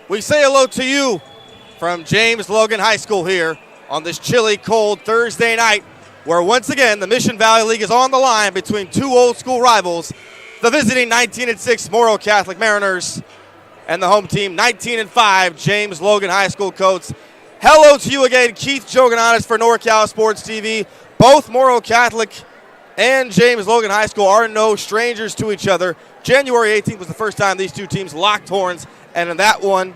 We say hello to you from James Logan High School here on this chilly, cold Thursday night, where once again the Mission Valley League is on the line between two old school rivals, the visiting 19-6 Moreau Catholic Mariners and the home team 19-5 James Logan High School. Coach, hello to you again, Keith Jogananis for NorCal Sports TV. Both Moreau Catholic and James Logan High School are no strangers to each other. January 18th was the first time these two teams locked horns, and in that one,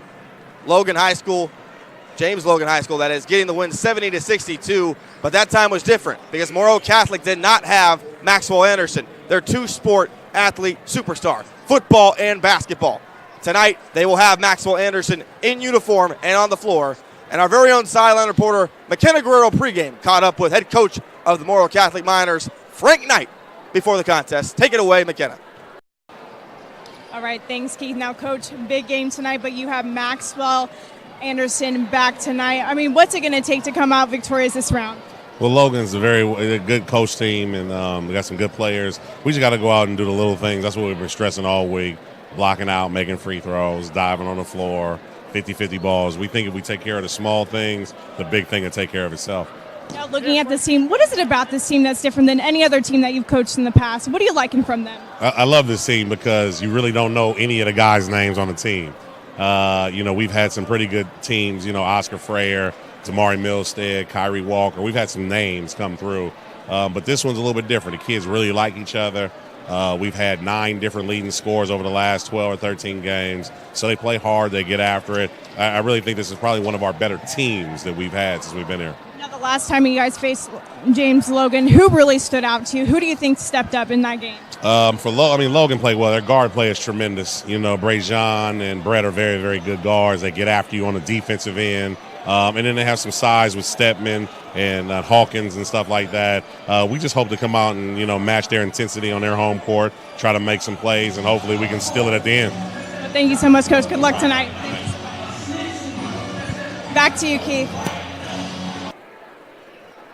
James Logan High School, that is, getting the win 70-62, but that time was different because Moreau Catholic did not have Maxwell Anderson, their two-sport athlete superstar, football and basketball. Tonight, they will have Maxwell Anderson in uniform and on the floor, and our very own sideline reporter, McKenna Guerrero pregame, caught up with head coach of the Moreau Catholic Miners, Frank Knight, before the contest. Take it away, McKenna. All right, thanks, Keith. Now, Coach, big game tonight, but you have Maxwell Anderson back tonight. I mean, what's it going to take to come out victorious this round? Well, Logan's a good coach team, and we got some good players. We just got to go out and do the little things. That's what we've been stressing all week, blocking out, making free throws, diving on the floor, 50-50 balls. We think if we take care of the small things, the big thing will take care of itself. Now, looking at this team, what is it about this team that's different than any other team that you've coached in the past? What are you liking from them? I love this team because you really don't know any of the guys' names on the team. We've had some pretty good teams, Oscar Freyer, Tamari Milstead, Kyrie Walker. We've had some names come through. But this one's a little bit different. The kids really like each other. We've had 9 different leading scores over the last 12 or 13 games. So they play hard. They get after it. I really think this is probably one of our better teams that we've had since we've been here. Now, the last time you guys faced James Logan, who really stood out to you? Who do you think stepped up in that game? Logan played well. Their guard play is tremendous. Brejean and Brett are very, very good guards. They get after you on the defensive end. And then they have some size with Stepman and Hawkins and stuff like that. We just hope to come out and, match their intensity on their home court, try to make some plays, and hopefully we can steal it at the end. Well, thank you so much, Coach. Good luck tonight. Back to you, Keith.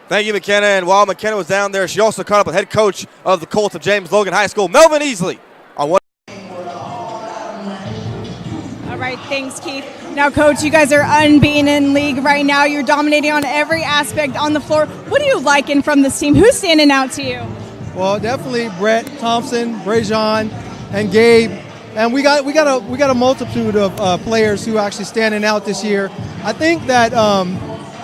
Thank you, McKenna. And while McKenna was down there, she also caught up with head coach of the Colts of James Logan High School, Melvin Easley, on what. All right, thanks, Keith. Now, Coach, you guys are unbeaten in league right now. You're dominating on every aspect on the floor. What are you liking from this team? Who's standing out to you? Well, definitely Brett Thompson, Brejean, and Gabe. And we got a multitude of players who are actually standing out this year. I think that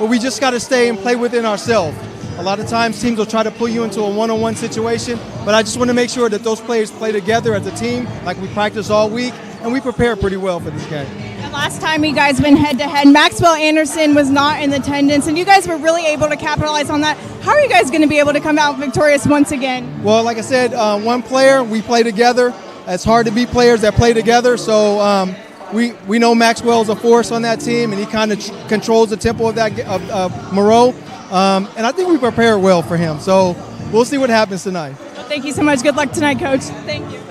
we just got to stay and play within ourselves. A lot of times teams will try to pull you into a one-on-one situation, but I just want to make sure that those players play together as a team like we practice all week, and we prepare pretty well for this game. And last time you guys been head-to-head, Maxwell Anderson was not in attendance, and you guys were really able to capitalize on that. How are you guys going to be able to come out victorious once again? Well, like I said, one player, we play together. It's hard to beat players that play together, so we know Maxwell's a force on that team, and he kind of controls the tempo of Moreau. And I think we prepared well for him. So we'll see what happens tonight. Well, thank you so much. Good luck tonight, Coach. Thank you.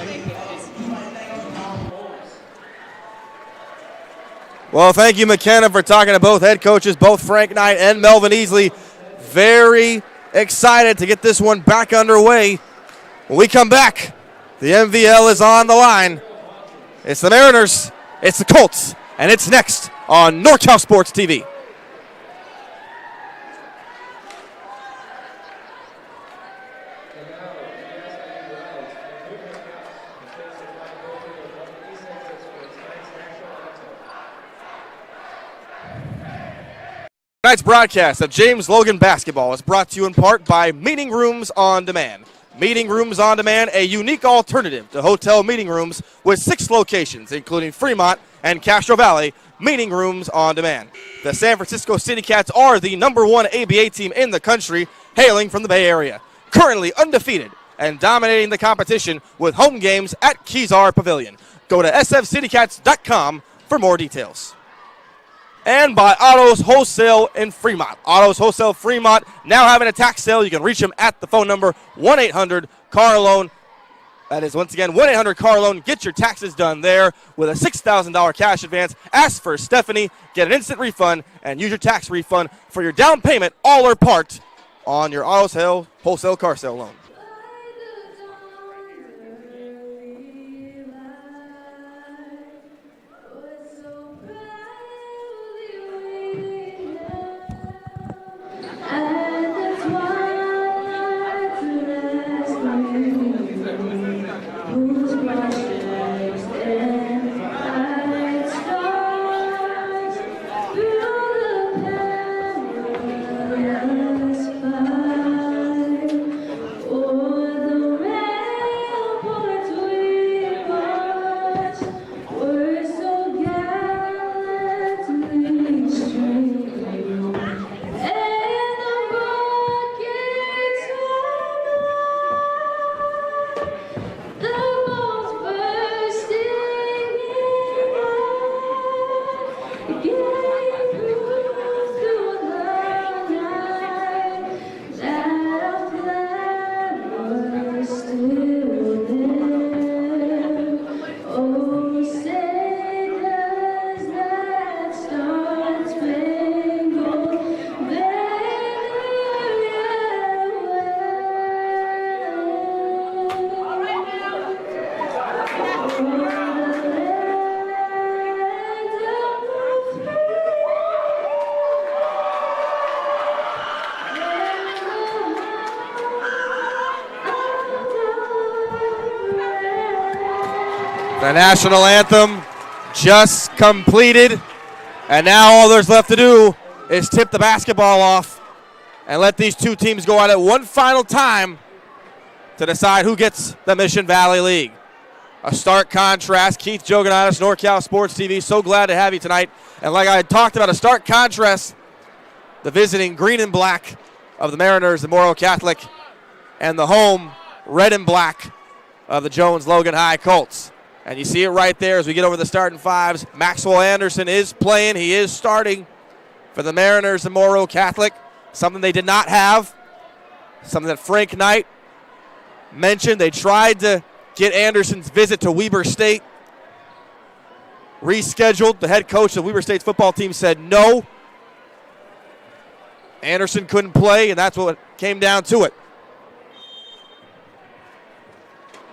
Well, thank you, McKenna, for talking to both head coaches, both Frank Knight and Melvin Easley. Very excited to get this one back underway. When we come back, the MVL is on the line. It's the Mariners, it's the Colts, and it's next on NorCal Sports TV. Tonight's broadcast of James Logan Basketball is brought to you in part by Meeting Rooms on Demand. Meeting Rooms on Demand, a unique alternative to hotel meeting rooms with 6 locations, including Fremont and Castro Valley. Meeting Rooms on Demand. The San Francisco City Cats are the #1 ABA team in the country, hailing from the Bay Area. Currently undefeated and dominating the competition with home games at Kezar Pavilion. Go to sfcitycats.com for more details. And by Autos Wholesale in Fremont. Autos Wholesale Fremont now having a tax sale. You can reach them at the phone number 1-800-CAR-LOAN. That is, once again, 1-800-CAR-LOAN. Get your taxes done there with a $6,000 cash advance. Ask for Stephanie, get an instant refund, and use your tax refund for your down payment, all or part, on your Autos Wholesale car sale loan. The national anthem just completed, and now all there's left to do is tip the basketball off and let these two teams go at it one final time to decide who gets the Mission Valley League. A stark contrast. Keith Joganitis, NorCal Sports TV, so glad to have you tonight. And like I had talked about, a stark contrast, the visiting green and black of the Mariners, the Moreau Catholic, and the home red and black of the Jones-Logan High Colts. And you see it right there as we get over the starting fives. Maxwell Anderson is playing. He is starting for the Mariners and Moreau Catholic, something they did not have, something that Frank Knight mentioned. They tried to get Anderson's visit to Weber State rescheduled. The head coach of Weber State's football team said no. Anderson couldn't play, and that's what came down to it.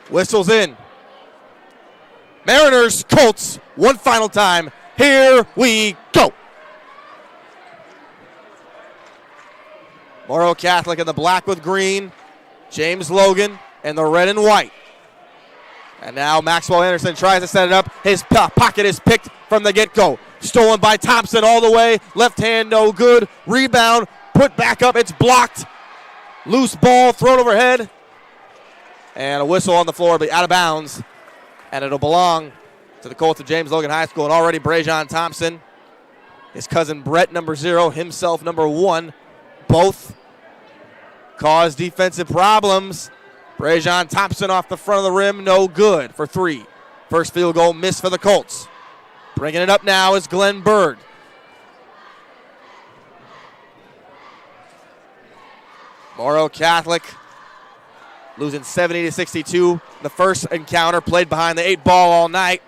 Whistles in. Mariners, Colts, one final time. Here we go. Moreau Catholic in the black with green. James Logan in the red and white. And now Maxwell Anderson tries to set it up. His pocket is picked from the get-go. Stolen by Thompson all the way. Left hand, no good. Rebound, put back up. It's blocked. Loose ball thrown overhead. And a whistle on the floor, but out of bounds. And it'll belong to the Colts of James Logan High School. And already Brejon Thompson, his cousin Brett, number 0, himself, number 1, both caused defensive problems. Brejon Thompson off the front of the rim, no good for 3. First field goal missed for the Colts. Bringing it up now is Glenn Bird. Moreau Catholic losing 70-62. The first encounter played behind the 8 ball all night.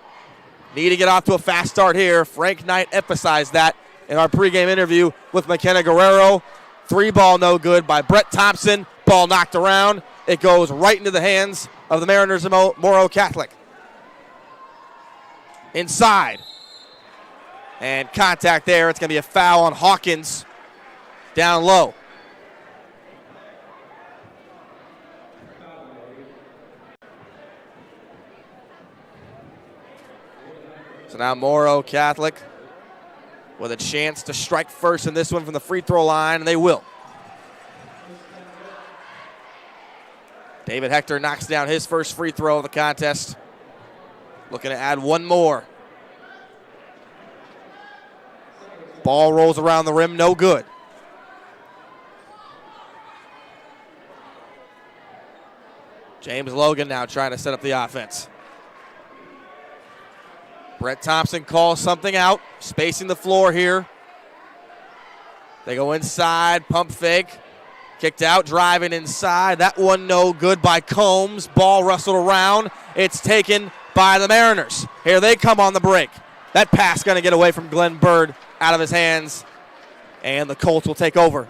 Need to get off to a fast start here. Frank Knight emphasized that in our pregame interview with McKenna Guerrero. 3 ball no good by Brett Thompson. Ball knocked around. It goes right into the hands of the Mariners and Moreau Catholic. Inside. And contact there. It's going to be a foul on Hawkins down low. So now Moreau Catholic with a chance to strike first in this one from the free throw line, and they will. David Hector knocks down his first free throw of the contest. Looking to add one more. Ball rolls around the rim, no good. James Logan now trying to set up the offense. Brett Thompson calls something out, spacing the floor here. They go inside, pump fake. Kicked out, driving inside. That one no good by Combs. Ball rustled around. It's taken by the Mariners. Here they come on the break. That pass going to get away from Glenn Bird out of his hands, and the Colts will take over.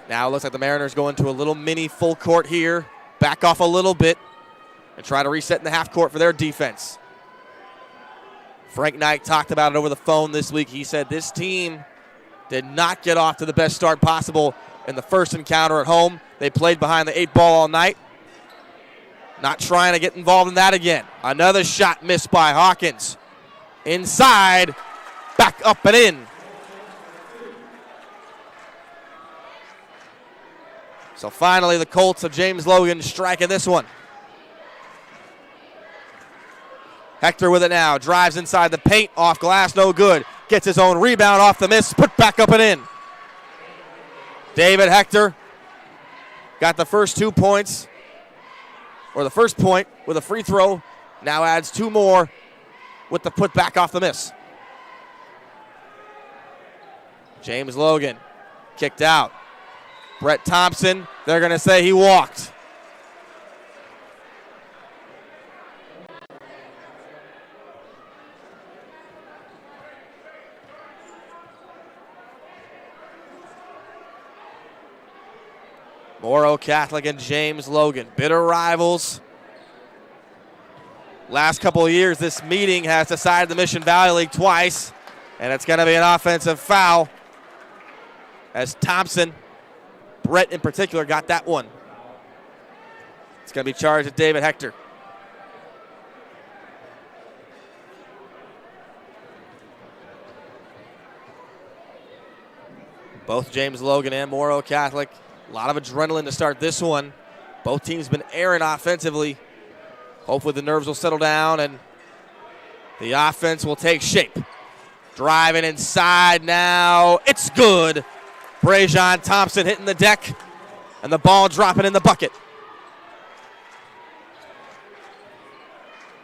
Now it looks like the Mariners go into a little mini full court here. Back off a little bit and try to reset in the half court for their defense. Frank Knight talked about it over the phone this week. He said this team did not get off to the best start possible in the first encounter at home. They played behind the 8 ball all night. Not trying to get involved in that again. Another shot missed by Hawkins. Inside, back up and in. So finally, the Colts of James Logan striking this one. Hector with it now. Drives inside the paint. Off glass, no good. Gets his own rebound off the miss. Put back up and in. David Hector got the first 2 points, or the first point with a free throw. Now adds 2 more with the put back off the miss. James Logan kicked out. Brett Thompson, they're going to say he walked. Moreau Catholic and James Logan, bitter rivals. Last couple of years, this meeting has decided the Mission Valley League twice, and it's going to be an offensive foul as Thompson, Brett in particular, got that one. It's going to be charged at David Hector. Both James Logan and Moreau Catholic. A lot of adrenaline to start this one. Both teams been airing offensively. Hopefully the nerves will settle down and the offense will take shape. Driving inside now. It's good. Brejon Thompson hitting the deck and the ball dropping in the bucket.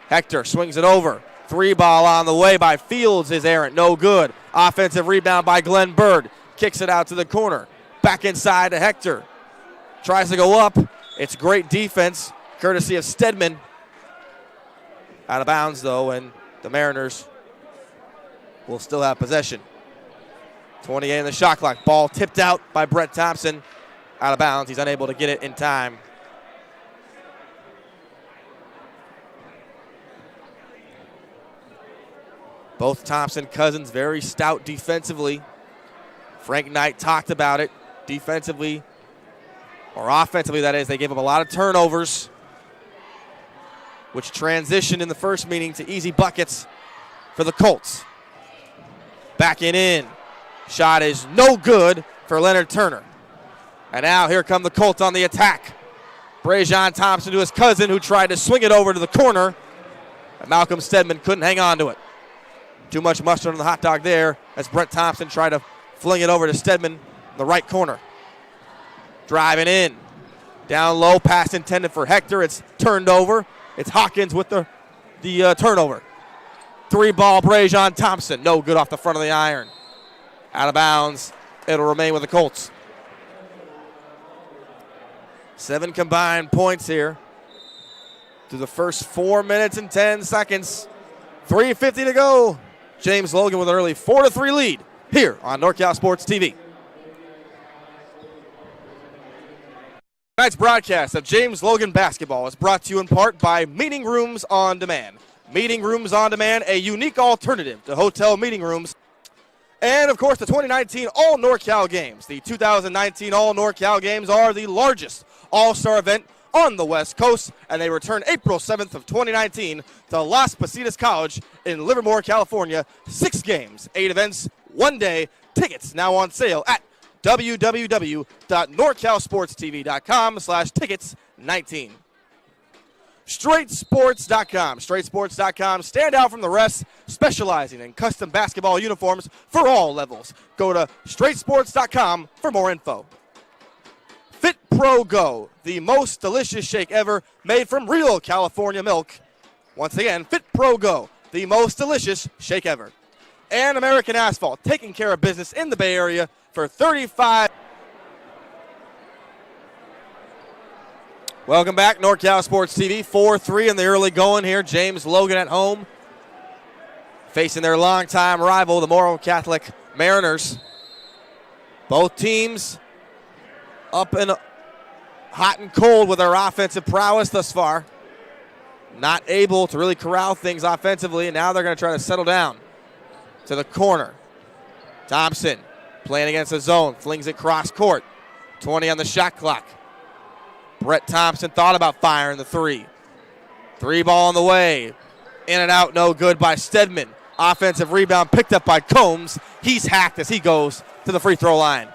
Hector swings it over. 3-ball on the way by Fields is errant. No good. Offensive rebound by Glenn Bird. Kicks it out to the corner. Back inside to Hector. Tries to go up. It's great defense, courtesy of Stedman. Out of bounds, though, and the Mariners will still have possession. 28 in the shot clock. Ball tipped out by Brett Thompson. Out of bounds. He's unable to get it in time. Both Thompson cousins very stout defensively. Frank Knight talked about it. Defensively, or offensively, that is, they gave up a lot of turnovers, which transitioned in the first meeting to easy buckets for the Colts. Backing in. Shot is no good for Leonard Turner. And now here come the Colts on the attack. Brejon Thompson to his cousin, who tried to swing it over to the corner. And Malcolm Stedman couldn't hang on to it. Too much mustard on the hot dog there as Brett Thompson tried to fling it over to Stedman in the right corner. Driving in. Down low, pass intended for Hector. It's turned over. It's Hawkins with the turnover. 3-ball Brejon Thompson. No good off the front of the iron. Out of bounds. It'll remain with the Colts. 7 combined points here through the first 4 minutes and 10 seconds. 3:50 to go. James Logan with an early 4-3 lead here on NorCal Sports TV. Tonight's broadcast of James Logan basketball is brought to you in part by Meeting Rooms on Demand. Meeting Rooms on Demand, a unique alternative to hotel meeting rooms. And, of course, the 2019 All-NorCal Games. The 2019 All-NorCal Games are the largest all-star event on the West Coast, and they return April 7th of 2019 to Las Positas College in Livermore, California. 6 games, 8 events, 1 day. Tickets now on sale at www.norcalsportstv.com/tickets19. StraightSports.com. StraightSports.com. Stand out from the rest, specializing in custom basketball uniforms for all levels. Go to StraightSports.com for more info. Fit Pro Go, the most delicious shake ever, made from real California milk. Once again, Fit Pro Go, the most delicious shake ever. And American Asphalt, taking care of business in the Bay Area for 35. Welcome back, NorCal Sports TV. 4-3 in the early going here. James Logan at home, facing their longtime rival, the Moreau Catholic Mariners. Both teams up and hot and cold with their offensive prowess thus far. Not able to really corral things offensively, and now they're going to try to settle down to the corner. Thompson playing against the zone, flings it cross court. 20 on the shot clock. Brett Thompson thought about firing the 3. 3-ball on the way. In and out, no good by Stedman. Offensive rebound picked up by Combs. He's hacked as he goes to the free throw line.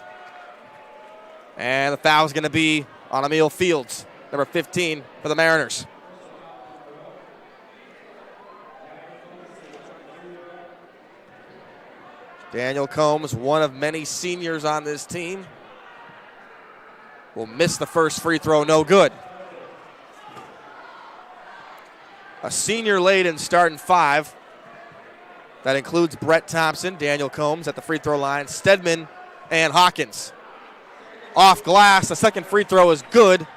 And the foul is going to be on Emil Fields, number 15 for the Mariners. Daniel Combs, one of many seniors on this team, will miss the first free throw, no good. A senior late in starting 5. That includes Brett Thompson, Daniel Combs at the free throw line, Stedman, and Hawkins. Off glass, the second free throw is good.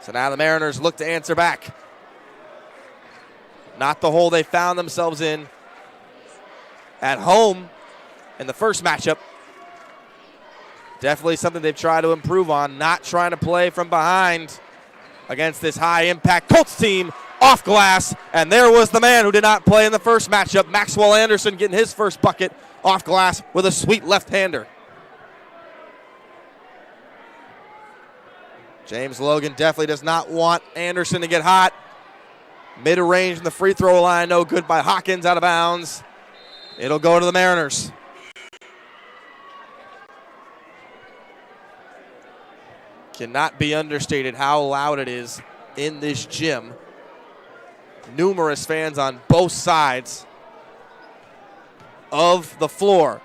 So now the Mariners look to answer back. Not the hole they found themselves in at home in the first matchup. Definitely something they've tried to improve on, not trying to play from behind against this high-impact Colts team off glass. And there was the man who did not play in the first matchup, Maxwell Anderson, getting his first bucket off glass with a sweet left-hander. James Logan definitely does not want Anderson to get hot. Mid-range in the free throw line, no good by Hawkins, out of bounds. It'll go to the Mariners. Cannot be understated how loud it is in this gym. Numerous fans on both sides of the floor.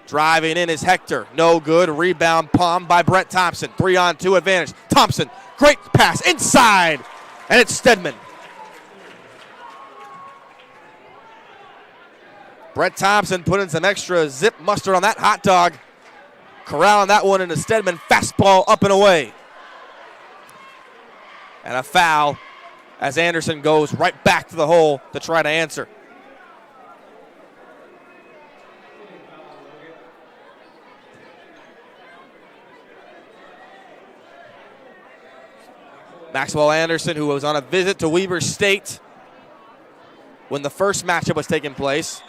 Driving in is Hector. No good. Rebound palmed by Brett Thompson. 3-on-2 advantage. Thompson, great pass inside. And it's Stedman. Brett Thompson putting some extra zip mustard on that hot dog. Corralling that one into Stedman. Fastball up and away. And a foul as Anderson goes right back to the hole to try to answer. Maxwell Anderson, who was on a visit to Weber State when the first matchup was taking place.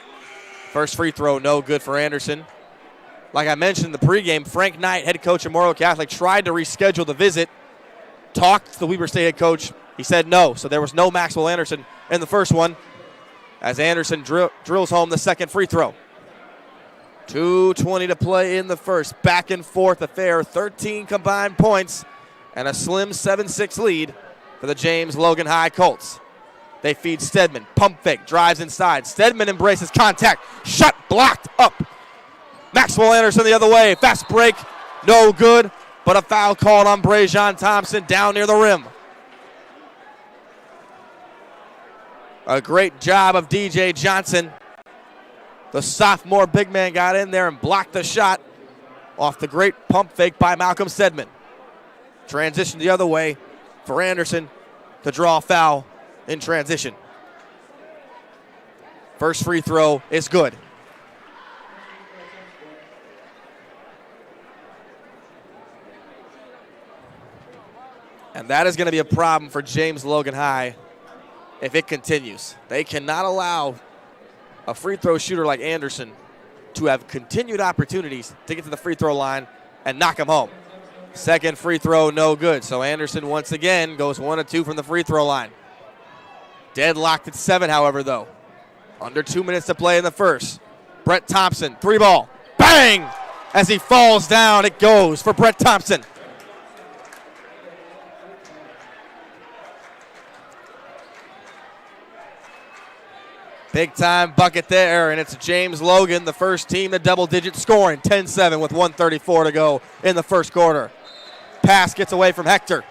First free throw, no good for Anderson. Like I mentioned in the pregame, Frank Knight, head coach of Moreau Catholic, tried to reschedule the visit. Talked to the Weber State head coach. He said no, so there was no Maxwell Anderson in the first one as Anderson drills home the second free throw. 2:20 to play in the first. Back and forth affair, 13 combined points and a slim 7-6 lead for the James Logan High Colts. They feed Stedman. Pump fake. Drives inside. Stedman embraces contact. Shot blocked up. Maxwell Anderson the other way. Fast break. No good. But a foul called on Brejon Thompson down near the rim. A great job of DJ Johnson. The sophomore big man got in there and blocked the shot off the great pump fake by Malcolm Stedman. Transition the other way for Anderson to draw a foul in transition. First free throw is good. And that is going to be a problem for James Logan High if it continues. They cannot allow a free throw shooter like Anderson to have continued opportunities to get to the free throw line and knock him home. Second free throw, no good. So Anderson once again goes 1 of 2 from the free throw line. Deadlocked at 7, however, though. Under 2 minutes to play in the first. Brett Thompson, 3-ball. Bang! As he falls down, it goes for Brett Thompson. Big time bucket there, and it's James Logan, the first team to double-digit scoring, 10-7 with 1:34 to go in the first quarter. Pass gets away from Hector.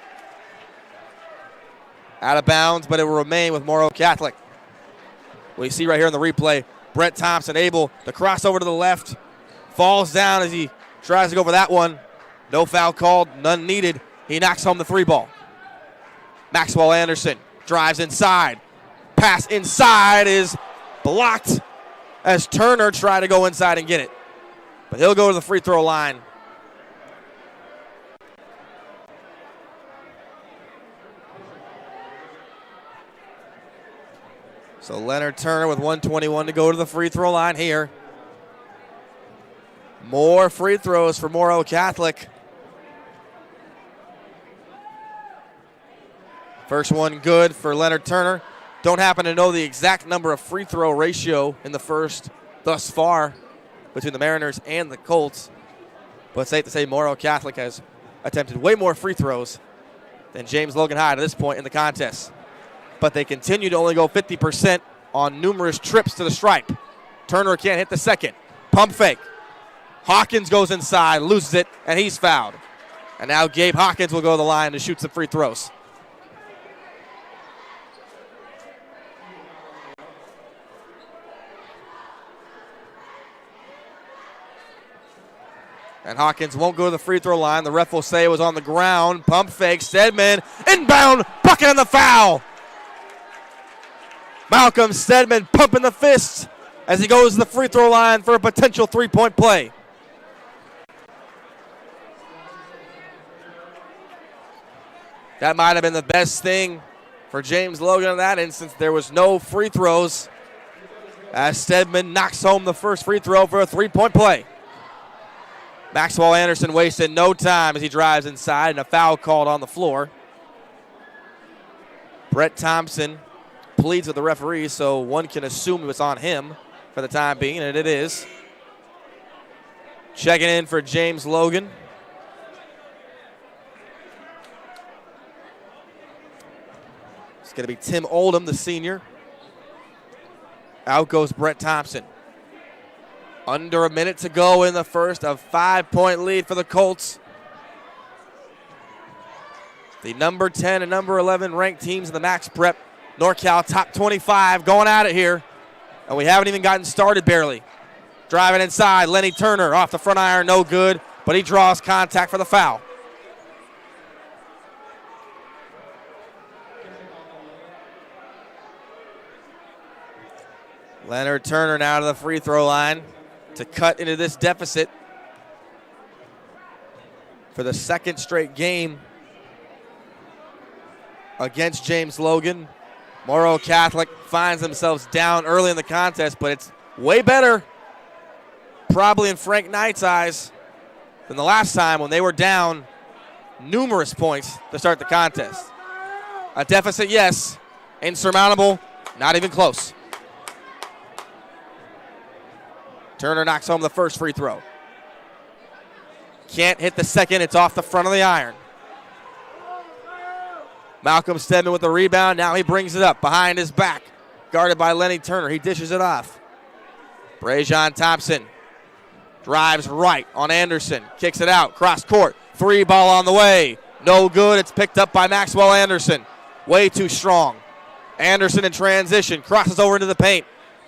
Out of bounds, but it will remain with Moreau Catholic. We see right here in the replay, Brett Thompson able to cross over to the left, falls down as he tries to go for that one. No foul called, none needed. He knocks home the 3-ball. Maxwell Anderson drives inside. Pass inside is blocked as Turner tried to go inside and get it. But he'll go to the free throw line. So Leonard Turner with 1:21 to go to the free throw line here. More free throws for Moreau Catholic. First one good for Leonard Turner. Don't happen to know the exact number of free throw ratio in the first thus far between the Mariners and the Colts. But it's safe to say Moreau Catholic has attempted way more free throws than James Logan High to this point in the contest. But they continue to only go 50% on numerous trips to the stripe. Turner can't hit the second. Pump fake. Hawkins goes inside, loses it, and he's fouled. And now Gabe Hawkins will go to the line and shoot some free throws. And Hawkins won't go to the free throw line. The ref will say it was on the ground. Pump fake. Stedman inbound. Bucket on the foul. Malcolm Stedman pumping the fists as he goes to the free throw line for a potential three-point play. That might have been the best thing for James Logan in that instance. There was no free throws as Stedman knocks home the first free throw for a three-point play. Maxwell Anderson wasted no time as he drives inside, and a foul called on the floor. Brett Thompson pleads with the referee, so one can assume it was on him for the time being, and it is. Checking in for James Logan. It's going to be Tim Oldham, the senior. Out goes Brett Thompson. Under a minute to go in the first, a 5-point lead for the Colts. The number 10 and number 11 ranked teams in the Max Prep NorCal top 25 going at it here. And we haven't even gotten started barely. Driving inside, Lenny Turner off the front iron, no good, but he draws contact for the foul. Leonard Turner now to the free throw line to cut into this deficit for the second straight game against James Logan. Moreau Catholic finds themselves down early in the contest, but it's way better, probably in Frank Knight's eyes, than the last time when they were down numerous points to start the contest. A deficit, yes. Insurmountable, not even close. Turner knocks home the first free throw. Can't hit the second. It's off the front of the iron. Malcolm Stedman with the rebound. Now he brings it up behind his back. Guarded by Lenny Turner. He dishes it off. Brajon Thompson drives right on Anderson. Kicks it out. Cross court. Three ball on the way. No good. It's picked up by Maxwell Anderson. Way too strong. Anderson in transition. Crosses over into the paint.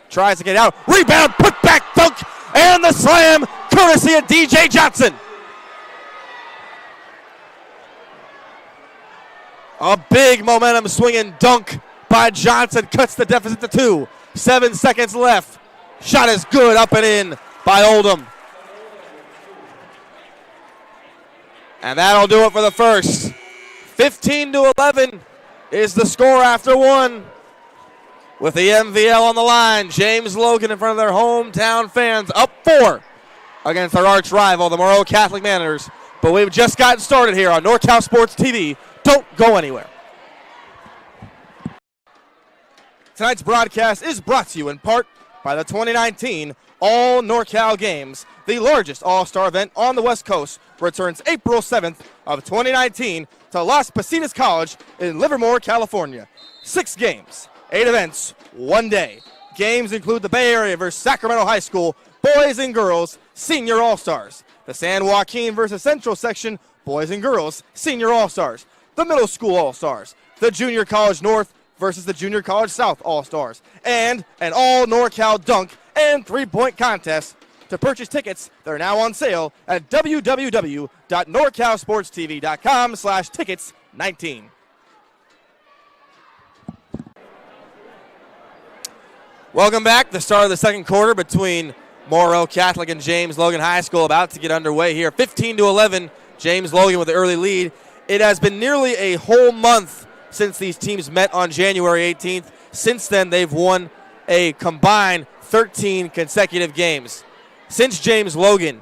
Tries to get out. Rebound. Put back dunk. And the slam. Courtesy of DJ Johnson. A big momentum swinging dunk by Johnson. Cuts the deficit to 2. 7 seconds left. Shot is good. Up and in by Oldham. And that'll do it for the first. 15-11 is the score after one. With the MVL on the line, James Logan in front of their hometown fans, up 4 against their arch rival, the Moreau Catholic Manators. But we've just gotten started here on NorCal Sports TV. Don't go anywhere. Tonight's broadcast is brought to you in part by the 2019 All NorCal Games. The largest all-star event on the West Coast returns April 7th of 2019 to Las Positas College in Livermore, California. 6 games, 8 events, 1 day. Games include the Bay Area versus Sacramento High School, boys and girls, senior all-stars. The San Joaquin versus Central section, boys and girls, senior all-stars. The middle school all-stars. The Junior College North versus the Junior College South all-stars. And an all-NorCal dunk and three-point contest. To purchase tickets, they're now on sale at www.norcalsportstv.com/tickets19. Welcome back. The start of the second quarter between Moreau Catholic and James Logan High School about to get underway here. 15-11, James Logan with the early lead. It has been nearly a whole month since these teams met on January 18th. Since then, they've won a combined 13 consecutive games. Since James Logan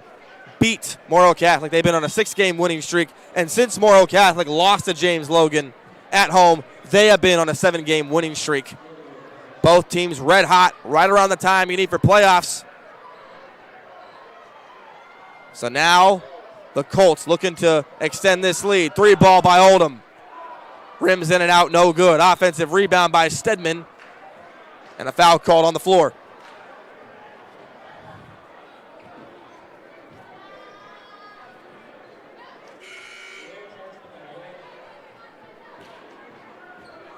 beat Moreau Catholic, they've been on a 6-game winning streak. And since Moreau Catholic lost to James Logan at home, they have been on a 7-game winning streak. Both teams red hot, right around the time you need for playoffs. So now the Colts looking to extend this lead. 3-ball by Oldham. Rims in and out, no good. Offensive rebound by Stedman. And a foul called on the floor.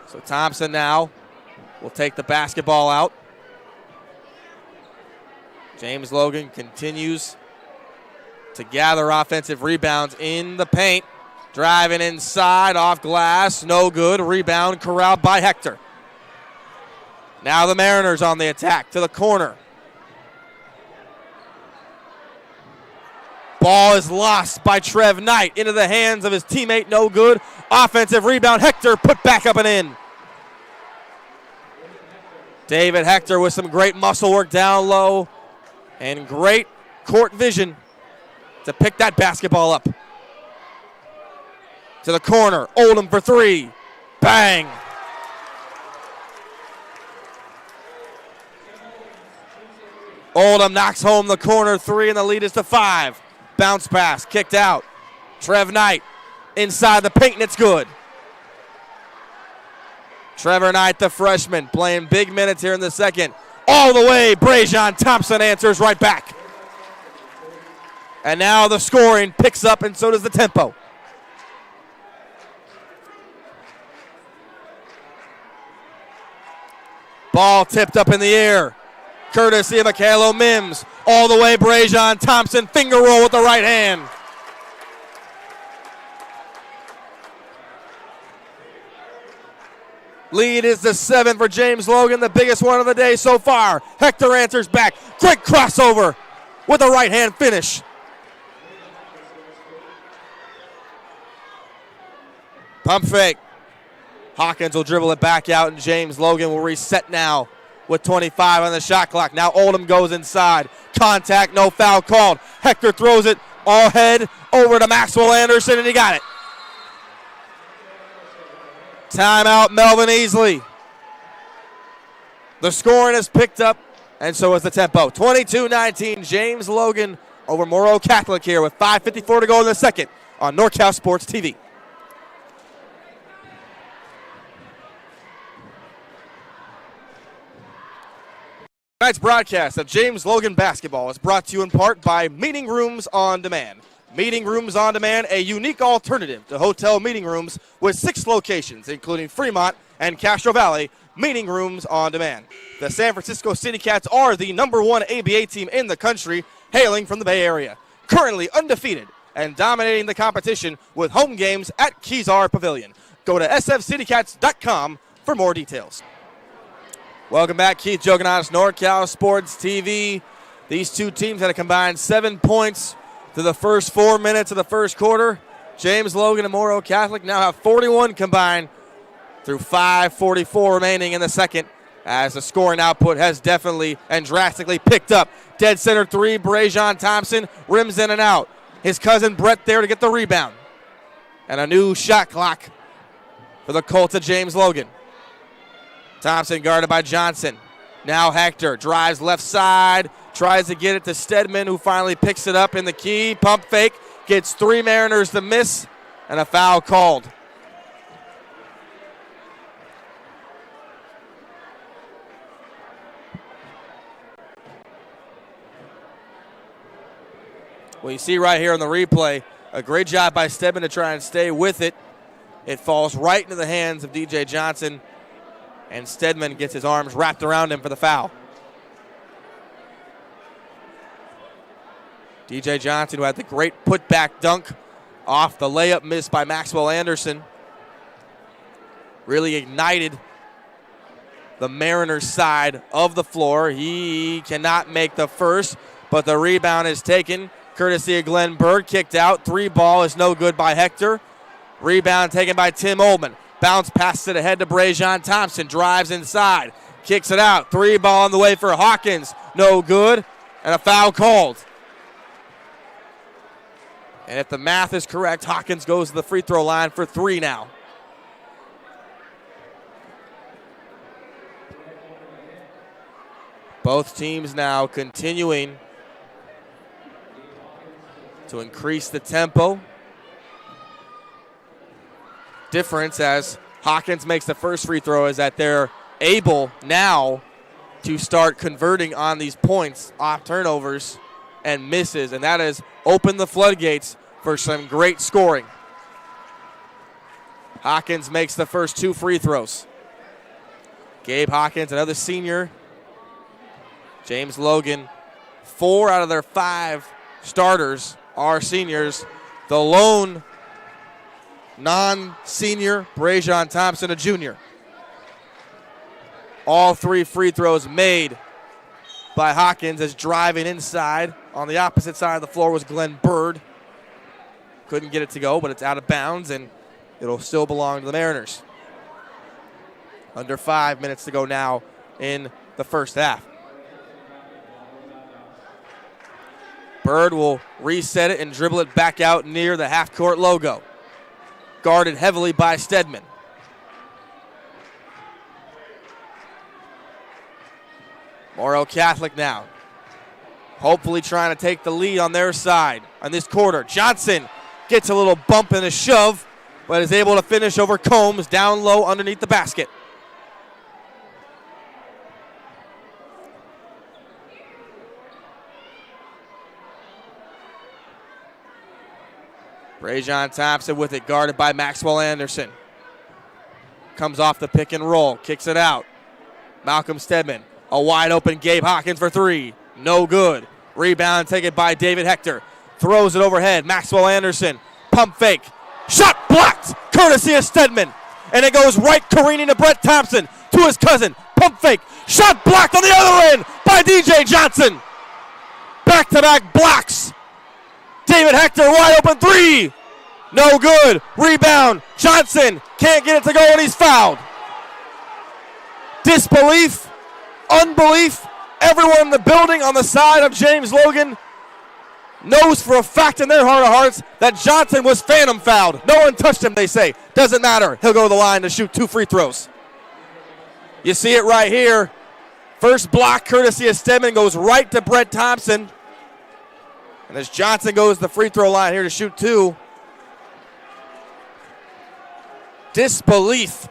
So Thompson now will take the basketball out. James Logan continues to gather offensive rebounds in the paint. Driving inside, off glass, no good. Rebound corralled by Hector. Now the Mariners on the attack to the corner. Ball is lost by Trev Knight into the hands of his teammate, no good. Offensive rebound, Hector put back up and in. David Hector with some great muscle work down low and great court vision to pick that basketball up. To the corner, Oldham for three. Bang! Oldham knocks home the corner three, and the lead is to 5. Bounce pass, kicked out. Trev Knight inside the paint, and it's good. Trevor Knight, the freshman, playing big minutes here in the second. All the way, Brajon Thompson answers right back. And now the scoring picks up, and so does the tempo. Ball tipped up in the air. Courtesy of Michaelo Mims. All the way, Brajon Thompson, finger roll with the right hand. Lead is to 7 for James Logan, the biggest one of the day so far. Hector answers back. Great crossover with a right hand finish. Pump fake. Hawkins will dribble it back out, and James Logan will reset now with 25 on the shot clock. Now Oldham goes inside. Contact, no foul called. Hector throws it all head over to Maxwell Anderson, and he got it. Timeout, Melvin Easley. The scoring is picked up, and so is the tempo. 22-19, James Logan over Moreau Catholic here with 5:54 to go in the second on NorCal Sports TV. Tonight's broadcast of James Logan basketball is brought to you in part by Meeting Rooms on Demand. Meeting Rooms on Demand, a unique alternative to hotel meeting rooms with 6 locations, including Fremont and Castro Valley. Meeting Rooms on Demand. The San Francisco City Cats are the #1 ABA team in the country, hailing from the Bay Area. Currently undefeated and dominating the competition with home games at Kezar Pavilion. Go to sfcitycats.com for more details. Welcome back, Keith Jogonatis, NorCal Sports TV. These two teams had a combined 7 points through the first 4 minutes of the first quarter. James Logan and Moreau Catholic now have 41 combined through 5:44 remaining in the second, as the scoring output has definitely and drastically picked up. Dead center three, Brajon Thompson rims in and out. His cousin Brett there to get the rebound. And a new shot clock for the Colts of James Logan. Thompson guarded by Johnson. Now Hector drives left side, tries to get it to Stedman, who finally picks it up in the key. Pump fake, gets 3 Mariners to miss, and a foul called. Well, you see right here on the replay, a great job by Stedman to try and stay with it. It falls right into the hands of DJ Johnson, and Stedman gets his arms wrapped around him for the foul. DJ Johnson, who had the great putback dunk off the layup missed by Maxwell Anderson, really ignited the Mariners' side of the floor. He cannot make the first, but the rebound is taken courtesy of Glenn Bird. Kicked out. 3 ball is no good by Hector. Rebound taken by Tim Oldman. Bounce passes it ahead to Brajon Thompson. Drives inside. Kicks it out. 3 ball on the way for Hawkins. No good. And a foul called. And if the math is correct, Hawkins goes to the free throw line for 3 now. Both teams now continuing to increase the tempo. Difference as Hawkins makes the first free throw is that they're able now to start converting on these points off turnovers and misses, and that has opened the floodgates for some great scoring. Hawkins makes the first 2 free throws. Gabe Hawkins, another senior. James Logan, 4 out of their 5 starters are seniors. The lone non-senior, Brajon Thompson, a junior. All 3 free throws made by Hawkins as driving inside On the opposite side of the floor was Glenn Bird. Couldn't get it to go, but it's out of bounds, and it'll still belong to the Mariners. Under 5 minutes to go now in the first half. Bird will reset it and dribble it back out near the half-court logo. Guarded heavily by Stedman. Moreau Catholic now. Hopefully trying to take the lead on their side on this quarter. Johnson gets a little bump and a shove, but is able to finish over Combs down low underneath the basket. Brajon Thompson with it, guarded by Maxwell Anderson. Comes off the pick and roll, kicks it out. Malcolm Stedman, a wide open Gabe Hawkins for three. No good. Rebound taken by David Hector. Throws it overhead. Maxwell Anderson, pump fake. Shot blocked, courtesy of Stedman. And it goes right careening to Brett Thompson, to his cousin. Pump fake. Shot blocked on the other end by DJ Johnson. Back-to-back blocks. David Hector, wide open three. No good. Rebound. Johnson can't get it to go, and he's fouled. Disbelief, unbelief. Everyone in the building on the side of James Logan knows for a fact in their heart of hearts that Johnson was phantom fouled. No one touched him, they say. Doesn't matter. He'll go to the line to shoot 2 free throws. You see it right here. First block, courtesy of Stedman, goes right to Brett Thompson. And as Johnson goes to the free throw line here to shoot 2. Disbelief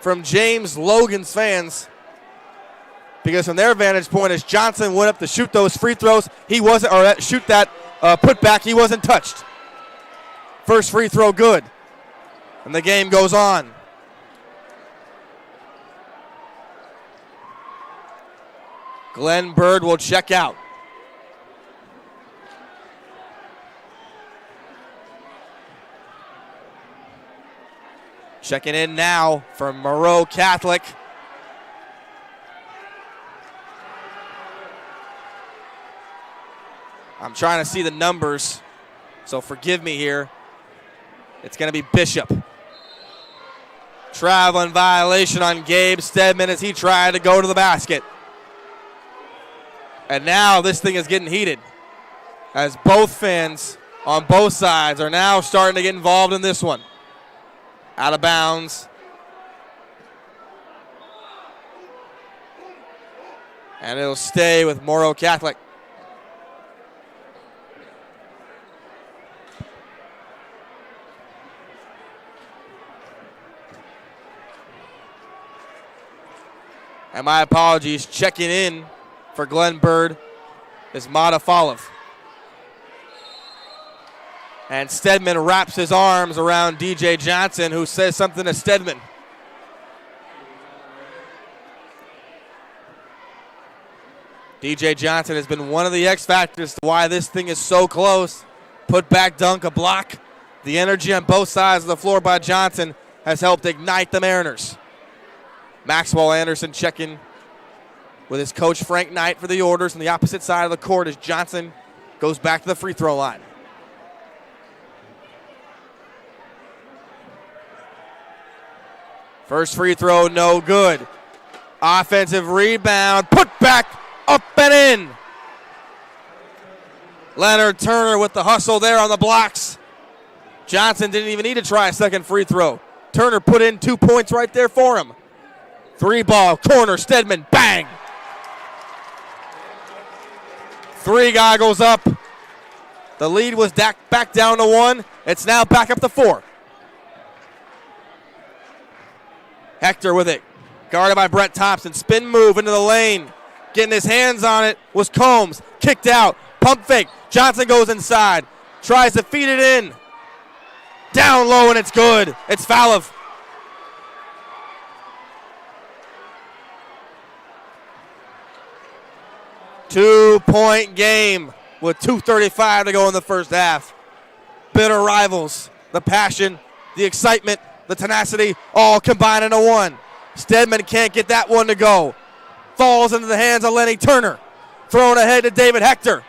from James Logan's fans. Because from their vantage point, as Johnson went up to shoot those free throws, he wasn't, or shoot that putback, he wasn't touched. First free throw good. And the game goes on. Glenn Bird will check out. Checking in now for Moreau Catholic. I'm trying to see the numbers, so forgive me here. It's going to be Bishop. Traveling violation on Gabe Stedman as he tried to go to the basket. And now this thing is getting heated as both fans on both sides are now starting to get involved in this one. Out of bounds. And it'll stay with Moreau Catholic. And my apologies, checking in for Glenn Bird is Mata Falev. And Stedman wraps his arms around DJ Johnson, who says something to Stedman. DJ Johnson has been one of the X factors to why this thing is so close. Put back dunk, a block. The energy on both sides of the floor by Johnson has helped ignite the Mariners. Maxwell Anderson checking with his coach Frank Knight for the orders on the opposite side of the court as Johnson goes back to the free throw line. First free throw, no good. Offensive rebound, put back, up and in. Leonard Turner with the hustle there on the blocks. Johnson didn't even need to try a second free throw. Turner put in 2 points right there for him. 3-ball, corner, Stedman, bang. 3 goggles up. The lead was back down to 1. It's now back up to 4. Hector with it, guarded by Brett Thompson. Spin move into the lane. Getting his hands on it was Combs. Kicked out, pump fake. Johnson goes inside, tries to feed it in. Down low and it's good. It's Falev. Two-point game with 2:35 to go in the first half. Bitter rivals, the passion, the excitement, the tenacity, all combined into one. Stedman can't get that one to go. Falls into the hands of Lenny Turner. Thrown ahead to David Hector.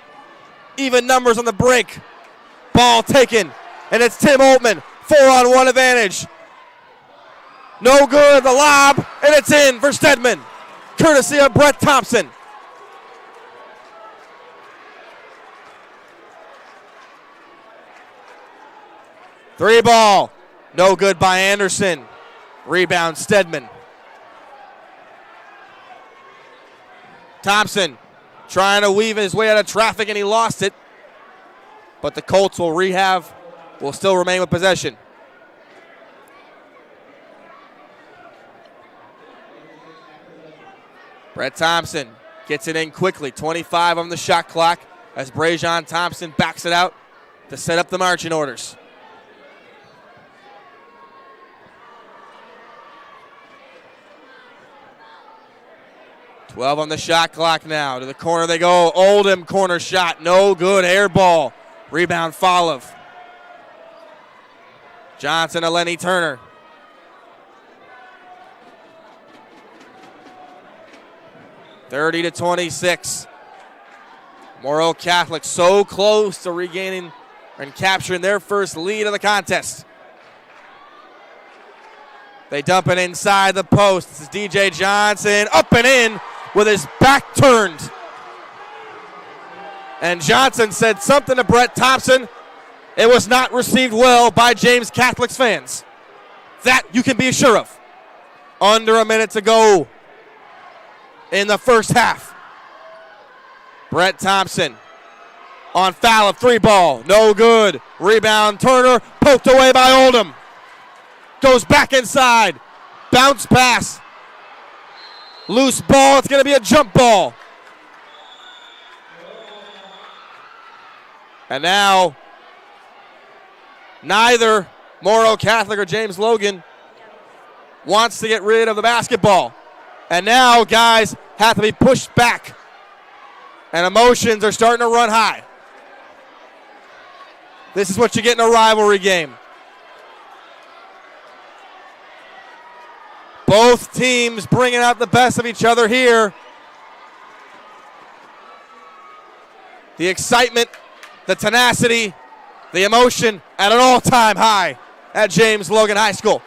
Even numbers on the break. Ball taken, and it's Tim Oltmann. 4-on-1 advantage. No good, the lob, and it's in for Stedman. Courtesy of Brett Thompson. Three ball, no good by Anderson. Rebound Stedman. Thompson trying to weave his way out of traffic, and he lost it. But the Colts will still remain with possession. Brett Thompson gets it in quickly. 25 on the shot clock as Brajon Thompson backs it out to set up the marching orders. .12 on the shot clock now. To the corner they go. Oldham corner shot. No good. Air ball. Rebound Folov. Johnson to Lenny Turner. (30-26). Moreau Catholic so close to regaining and capturing their first lead of the contest. They dump it inside the post. This is DJ Johnson up and in with his back turned. And Johnson said something to Brett Thompson. It was not received well by James Catholic's fans. That you can be sure of. Under a minute to go in the first half. Brett Thompson on foul of three ball. No good. Rebound Turner. Poked away by Oldham. Goes back inside. Bounce pass. Loose ball. It's going to be a jump ball. And now, neither Moreau Catholic or James Logan wants to get rid of the basketball. And now guys have to be pushed back. And emotions are starting to run high. This is what you get in a rivalry game. Both teams bringing out the best of each other here. The excitement, the tenacity, the emotion at an all-time high at James Logan High School.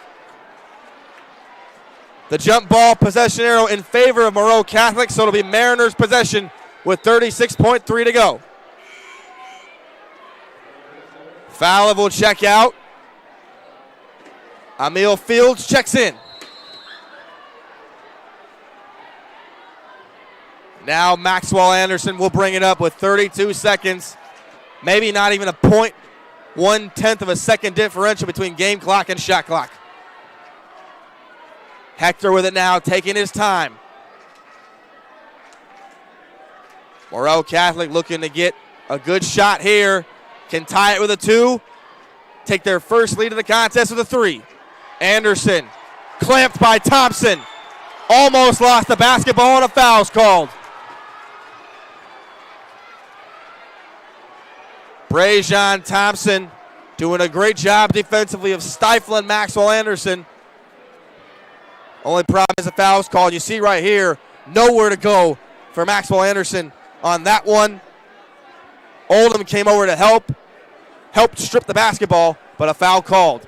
The jump ball possession arrow in favor of Moreau Catholic, so it'll be Mariners possession with 36.3 to go. Fowler will check out. Emil Fields checks in. Now Maxwell Anderson will bring it up with 32 seconds. Maybe not even a 0.1 of a second differential between game clock and shot clock. Hector with it now, taking his time. Moreau Catholic looking to get a good shot here. Can tie it with a two. Take their first lead of the contest with a three. Anderson clamped by Thompson. Almost lost the basketball and a foul's called. Brajon Thompson doing a great job defensively of stifling Maxwell Anderson. Only problem is a foul's called. You see right here, nowhere to go for Maxwell Anderson on that one. Oldham came over to helped strip the basketball, but a foul called.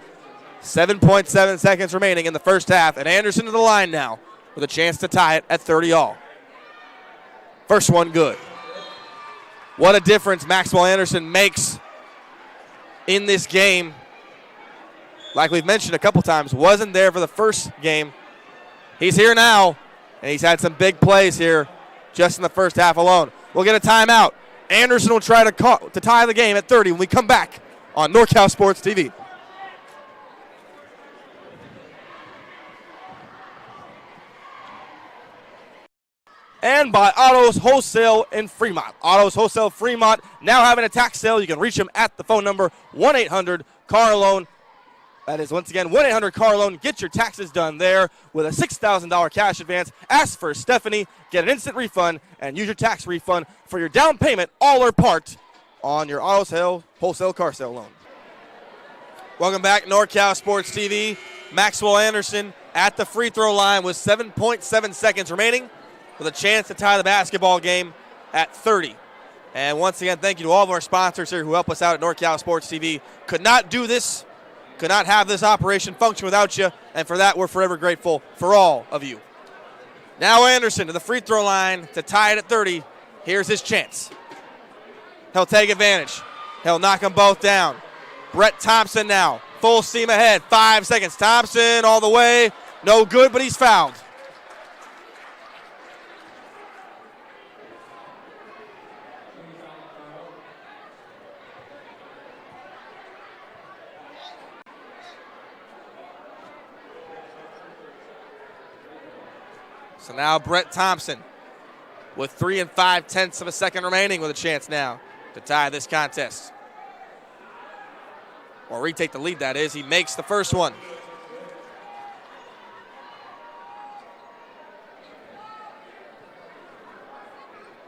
7.7 seconds remaining in the first half, and Anderson to the line now with a chance to tie it at 30 all. First one good. What a difference Maxwell Anderson makes in this game. Like we've mentioned a couple times, wasn't there for the first game. He's here now, and he's had some big plays here just in the first half alone. We'll get a timeout. Anderson will try to tie the game at 30 when we come back on NorCal Sports TV. And by Autos Wholesale in Fremont. Autos Wholesale Fremont now having a tax sale. You can reach them at the phone number 1-800-CAR-LOAN. That is, once again, 1-800-CAR-LOAN. Get your taxes done there with a $6,000 cash advance. Ask for Stephanie, get an instant refund, and use your tax refund for your down payment, all or part, on your Autos Wholesale car sale loan. Welcome back, NorCal Sports TV. Maxwell Anderson at the free throw line with 7.7 seconds remaining, with a chance to tie the basketball game at 30. And once again, thank you to all of our sponsors here who help us out at NorCal Sports TV. Could not do this, could not have this operation function without you, and for that, we're forever grateful for all of you. Now Anderson to the free throw line to tie it at 30. Here's his chance. He'll take advantage. He'll knock them both down. Brett Thompson now, full steam ahead, 5 seconds. Thompson all the way, no good, but he's fouled. So now Brett Thompson with 3 5/10 of a second remaining with a chance now to tie this contest. Or retake the lead, that is. He makes the first one.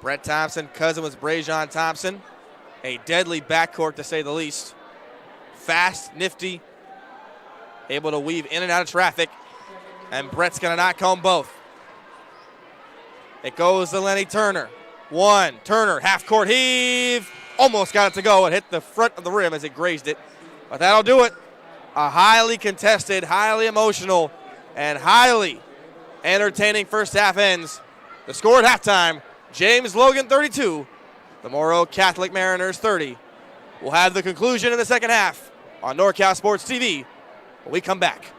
Brett Thompson, cousin was Brejon Thompson. A deadly backcourt to say the least. Fast, nifty, able to weave in and out of traffic. And Brett's going to knock home both. It goes to Lenny Turner. One, Turner, half-court heave. Almost got it to go. It hit the front of the rim as it grazed it. But that'll do it. A highly contested, highly emotional, and highly entertaining first half ends. The score at halftime, James Logan 32, the Moreau Catholic Mariners 30. We'll have the conclusion in the second half on NorCal Sports TV when we come back.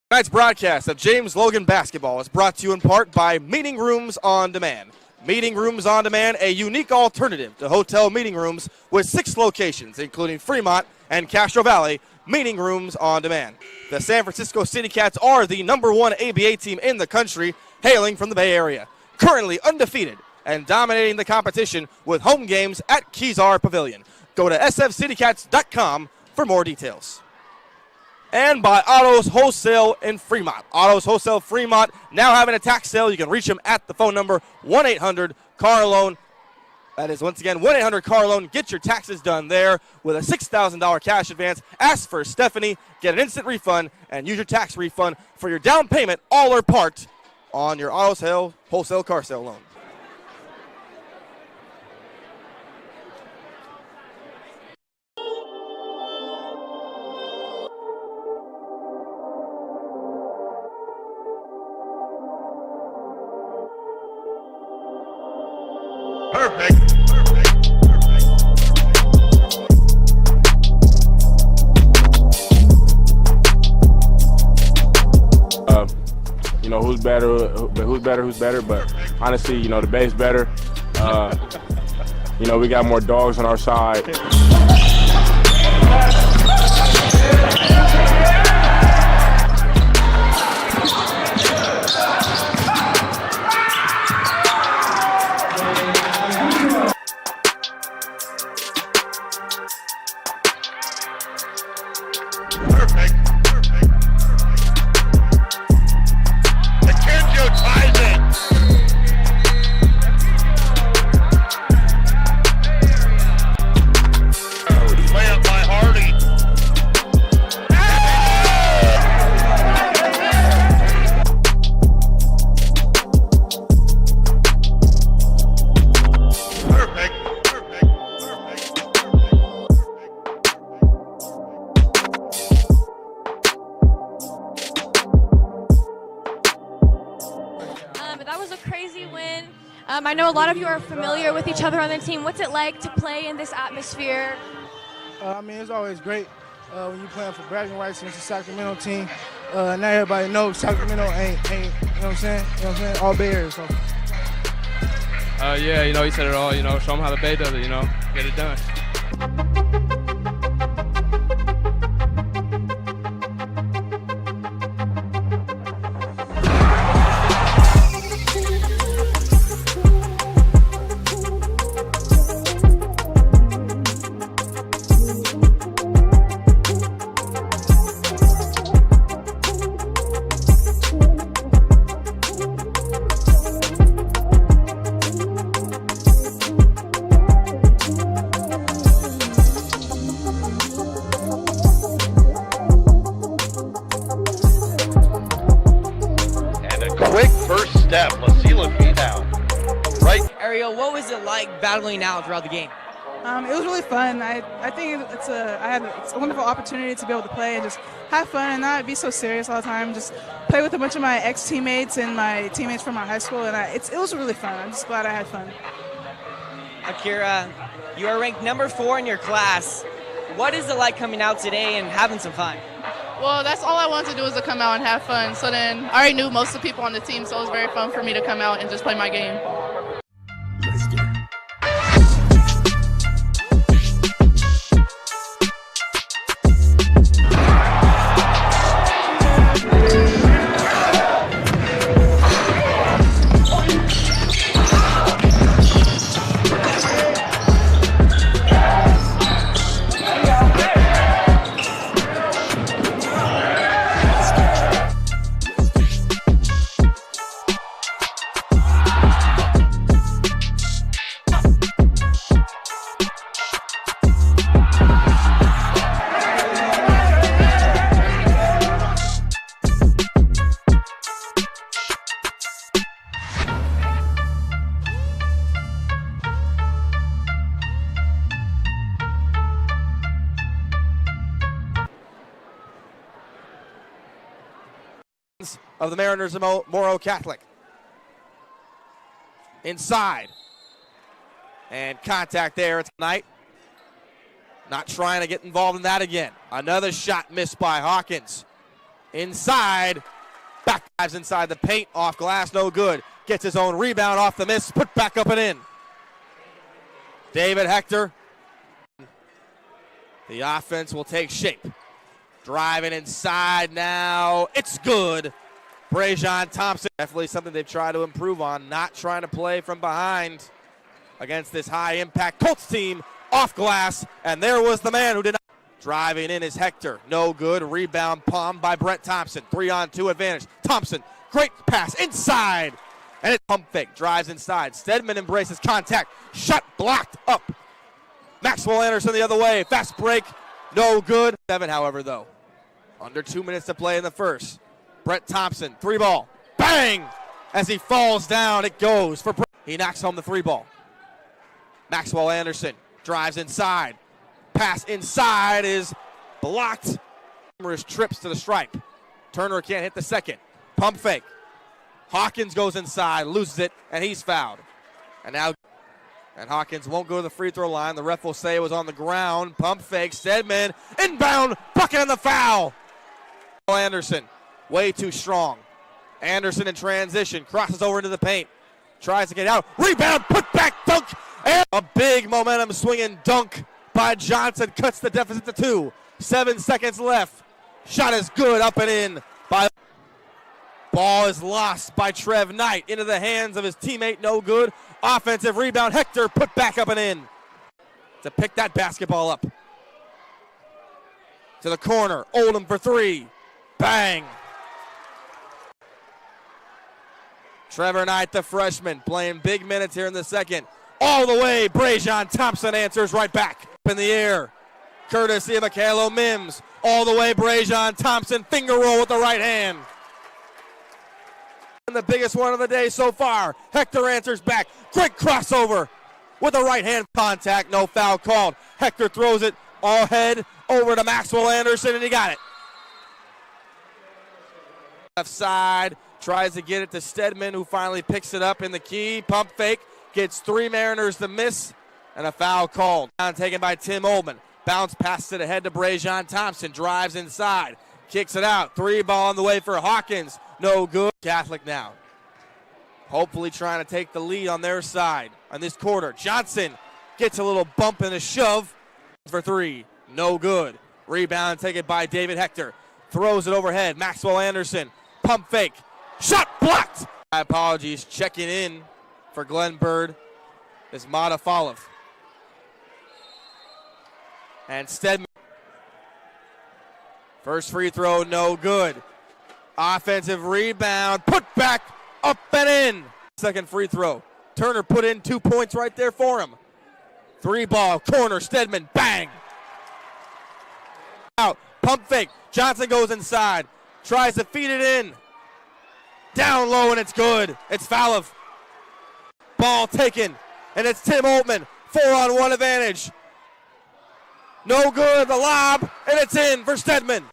Tonight's broadcast of James Logan basketball is brought to you in part by Meeting Rooms on Demand. Meeting Rooms on Demand, a unique alternative to hotel meeting rooms with 6 locations, including Fremont and Castro Valley. Meeting Rooms on Demand. The San Francisco City Cats are the #1 ABA team in the country, hailing from the Bay Area. Currently undefeated and dominating the competition with home games at Kezar Pavilion. Go to sfcitycats.com for more details. And by Autos Wholesale in Fremont. Autos Wholesale Fremont now having a tax sale. You can reach them at the phone number 1-800-CAR-LOAN. That is, once again, 1-800-CAR-LOAN. Get your taxes done there with a $6,000 cash advance. Ask for Stephanie, get an instant refund, and use your tax refund for your down payment, all or part, on your Autos Wholesale car sale loan. Perfect. You know, who's better, but honestly, you know, the Bay's better. You know, we got more dogs on our side. I know a lot of you are familiar with each other on the team. What's it like to play in this atmosphere? I mean, it's always great when you're playing for bragging rights against the Sacramento team. Now everybody knows Sacramento ain't, you know what I'm saying? You know what I'm saying? All Bay Area. So. Yeah, you know, he said it all, you know, show them how the Bay does it, you know, get it done. what was it like battling out throughout the game? It was really fun. I think it's a wonderful opportunity to be able to play and just have fun and not be so serious all the time. Just play with a bunch of my ex-teammates and my teammates from my high school, and it was really fun. I'm just glad I had fun. Akira, you are ranked number 4 in your class. What is it like coming out today and having some fun? Well, that's all I wanted to do was to come out and have fun. So then I already knew most of the people on the team, so it was very fun for me to come out and just play my game. Of the Mariners of Moreau Catholic. Inside. And contact there tonight. Not trying to get involved in that again. Another shot missed by Hawkins. Inside. Back dives inside the paint. Off glass, no good. Gets his own rebound off the miss. Put back up and in. David Hector. The offense will take shape. Driving inside now. It's good. Pregame Thompson, definitely something they've tried to improve on, not trying to play from behind against this high-impact Colts team, off glass, and there was the man who did not. Driving in is Hector, no good, rebound palmed by Brett Thompson, 3-on-2 advantage. Thompson, great pass, inside, and it's pump fake, drives inside. Stedman embraces contact, shot blocked up. Maxwell Anderson the other way, fast break, no good. 7, however, though. Under 2 minutes to play in the first. Brett Thompson, 3-ball, bang! As he falls down, it goes for Brett. He knocks home the 3-ball. Maxwell Anderson drives inside. Pass inside is blocked. Numerous trips to the stripe. Turner can't hit the second. Pump fake. Hawkins goes inside, loses it, and he's fouled. And Hawkins won't go to the free throw line. The ref will say it was on the ground. Pump fake, Stedman, inbound, bucket on the foul. Anderson. Way too strong. Anderson in transition, crosses over into the paint, tries to get out, rebound, put back, dunk, and a big momentum swinging dunk by Johnson, cuts the deficit to 2. 7 seconds left. Shot is good, up and in. Ball is lost by Trev Knight into the hands of his teammate, no good. Offensive rebound, Hector put back up and in. To pick that basketball up. To the corner, Oldham for 3. Bang. Trevor Knight, the freshman, playing big minutes here in the second. All the way, Pregame Thompson answers right back. In the air, courtesy of Michaelo Mims. All the way, Pregame Thompson, finger roll with the right hand. And the biggest one of the day so far. Hector answers back. Great crossover with the right hand contact. No foul called. Hector throws it all head over to Maxwell Anderson, and he got it. Left side. Tries to get it to Stedman, who finally picks it up in the key. Pump fake. Gets 3 Mariners to miss. And a foul called. Down taken by Tim Oldman. Bounce passes it ahead to Pregame Thompson. Drives inside. Kicks it out. 3-ball on the way for Hawkins. No good. Catholic now. Hopefully trying to take the lead on their side on this quarter. Johnson gets a little bump and a shove for 3. No good. Rebound taken by David Hector. Throws it overhead. Maxwell Anderson. Pump fake. Shot blocked. My apologies. Checking in for Glenn Bird is Mata Falev. And Stedman. First free throw, no good. Offensive rebound. Put back, up and in. Second free throw. Turner put in 2 points right there for him. 3-ball, corner, Stedman, bang. Out, pump fake. Johnson goes inside. Tries to feed it in. Down low, and it's good. It's Falev. Ball taken. and it's Tim Oltmann. 4-on-1 advantage. No good, the lob, and it's in for Stedman.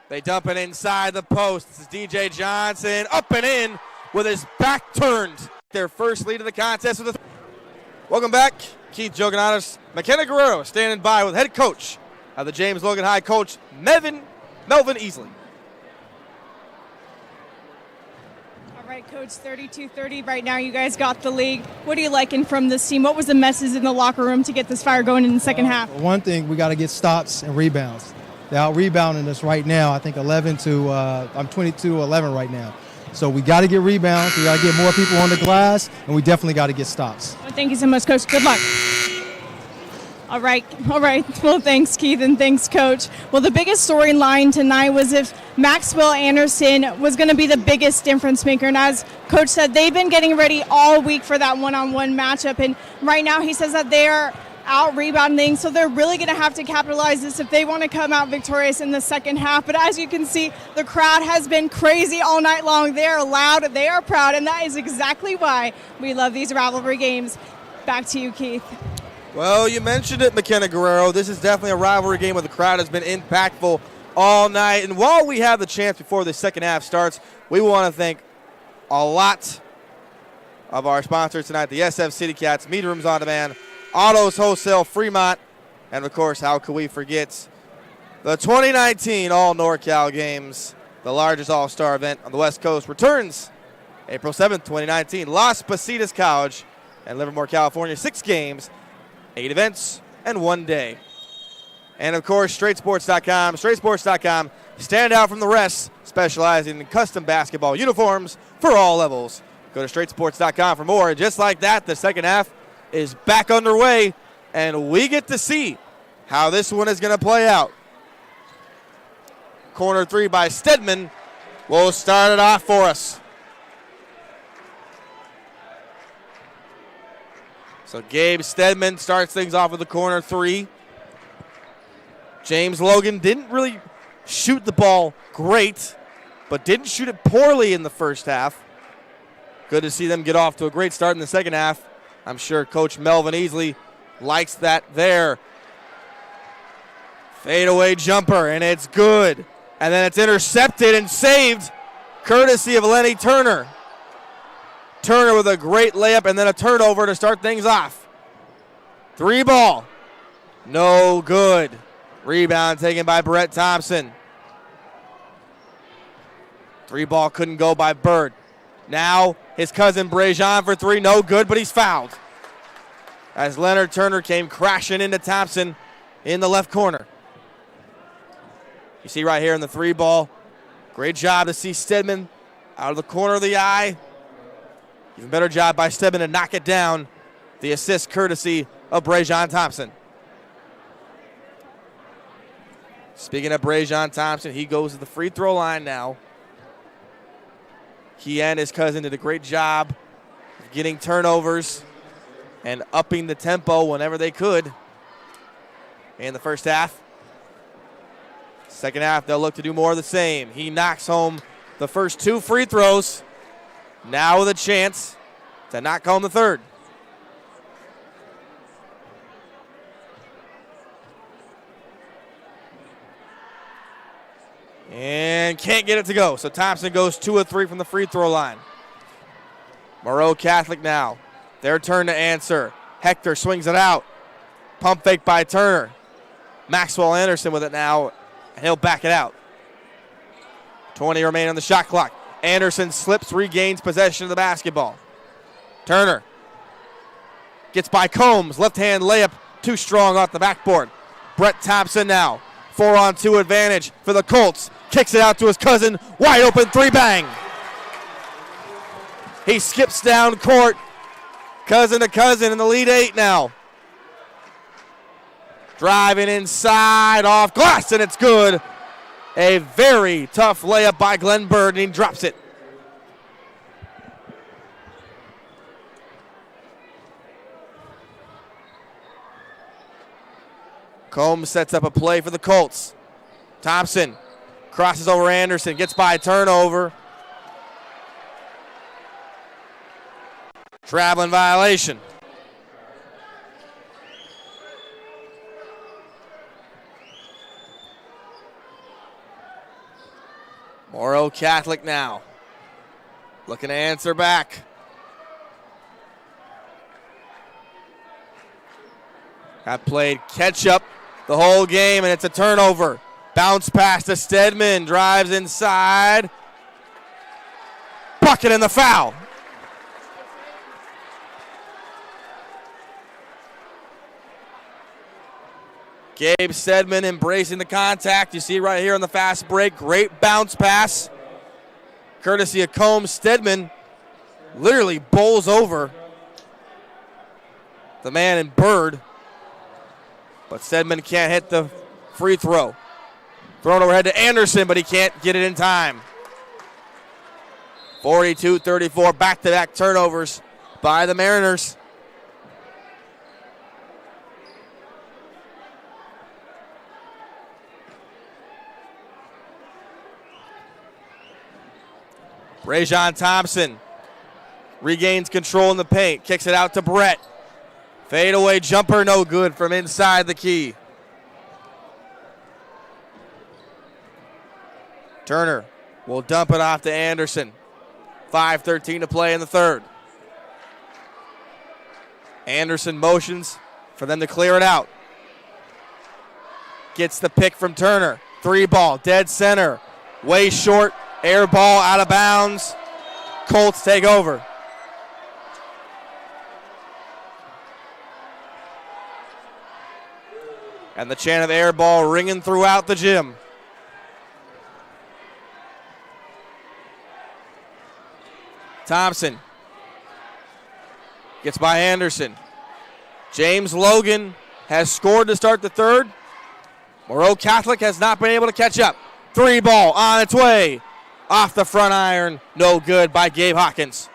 They dump it inside the post. This is DJ Johnson up and in with his back turned. Their first lead of the contest. Welcome back. Keith Joganatos, McKenna Guerrero standing by with head coach of the James Logan High coach, Melvin Easley. All right, Coach, 32-30 right now. You guys got the league. What are you liking from this team? What was the message in the locker room to get this fire going in the second half? One thing, we got to get stops and rebounds. They're out rebounding us right now. I think 22-11 right now. So we got to get rebounds. We got to get more people on the glass, and we definitely got to get stops. Well, thank you so much, Coach. Good luck. All right. Well, thanks, Keith, and thanks, Coach. Well, the biggest storyline tonight was if Maxwell Anderson was going to be the biggest difference maker. And as Coach said, they've been getting ready all week for that one-on-one matchup. And right now he says that they're out rebounding, so they're really going to have to capitalize this if they want to come out victorious in the second half. But as you can see, the crowd has been crazy all night long. They are loud, they are proud, and that is exactly why we love these rivalry games. Back to you, Keith. Well, you mentioned it, McKenna Guerrero. This is definitely a rivalry game where the crowd has been impactful all night. And while we have the chance before the second half starts, we want to thank a lot of our sponsors tonight, the SF City Cats, Meeting Rooms On Demand, Autos Wholesale Fremont, and of course, how could we forget the 2019 All NorCal Games, the largest all-star event on the West Coast, returns April 7th, 2019. Las Positas College and Livermore, California, 6 games, 8 events, and 1 day. And of course, StraightSports.com. StraightSports.com, stand out from the rest, specializing in custom basketball uniforms for all levels. Go to StraightSports.com for more. And just like that, the second half is back underway, and we get to see how this one is going to play out. Corner 3 by Stedman will start it off for us. So Gabe Stedman starts things off with the corner 3. James Logan didn't really shoot the ball great, but didn't shoot it poorly in the first half. Good to see them get off to a great start in the second half. I'm sure Coach Melvin Easley likes that there. Fadeaway jumper, and it's good. And then it's intercepted and saved, courtesy of Lenny Turner. Turner with a great layup and then a turnover to start things off. 3 ball. No good. Rebound taken by Brett Thompson. 3 ball couldn't go by Bird. Now his cousin Brejon for 3. No good, but he's fouled. As Leonard Turner came crashing into Thompson in the left corner. You see right here in the 3 ball. Great job to see Stedman out of the corner of the eye. Even better job by Stedman to knock it down. The assist courtesy of Brejon Thompson. Speaking of Brejon Thompson, he goes to the free throw line now. He and his cousin did a great job of getting turnovers and upping the tempo whenever they could in the first half. Second half, they'll look to do more of the same. He knocks home the first 2 free throws. Now with a chance to knock home the third. And can't get it to go. So Thompson goes 2 of 3 from the free throw line. Moreau Catholic now. Their turn to answer. Hector swings it out. Pump fake by Turner. Maxwell Anderson with it now, and he'll back it out. 20 remain on the shot clock. Anderson slips, regains possession of the basketball. Turner gets by Combs. Left-hand layup, too strong off the backboard. Brett Thompson now. 4-on-2 advantage for the Colts. Kicks it out to his cousin. Wide open 3, bang. He skips down court. Cousin to cousin in the lead 8 now. Driving inside off glass, and it's good. A very tough layup by Glenn Bird, and he drops it. Combs sets up a play for the Colts. Thompson crosses over Anderson, gets by a turnover. Traveling violation. Moreau Catholic now. Looking to answer back. Have played catch-up the whole game, and it's a turnover. Bounce pass to Stedman. Drives inside. Bucket and the foul. Gabe Stedman embracing the contact. You see right here on the fast break. Great bounce pass. Courtesy of Combs. Stedman literally bowls over the man in Bird. But Stedman can't hit the free throw. Thrown overhead to Anderson, but he can't get it in time. 42-34, back-to-back turnovers by the Mariners. Rajon Thompson regains control in the paint, kicks it out to Brett. Fadeaway jumper, no good from inside the key. Turner will dump it off to Anderson. 5:13 to play in the third. Anderson motions for them to clear it out. Gets the pick from Turner. 3-ball, dead center. Way short, air ball out of bounds. Colts take over. And the chant of air ball ringing throughout the gym. Thompson gets by Anderson. James Logan has scored to start the third. Moreau Catholic has not been able to catch up. 3-ball on its way. Off the front iron. No good by Gabe Hawkins.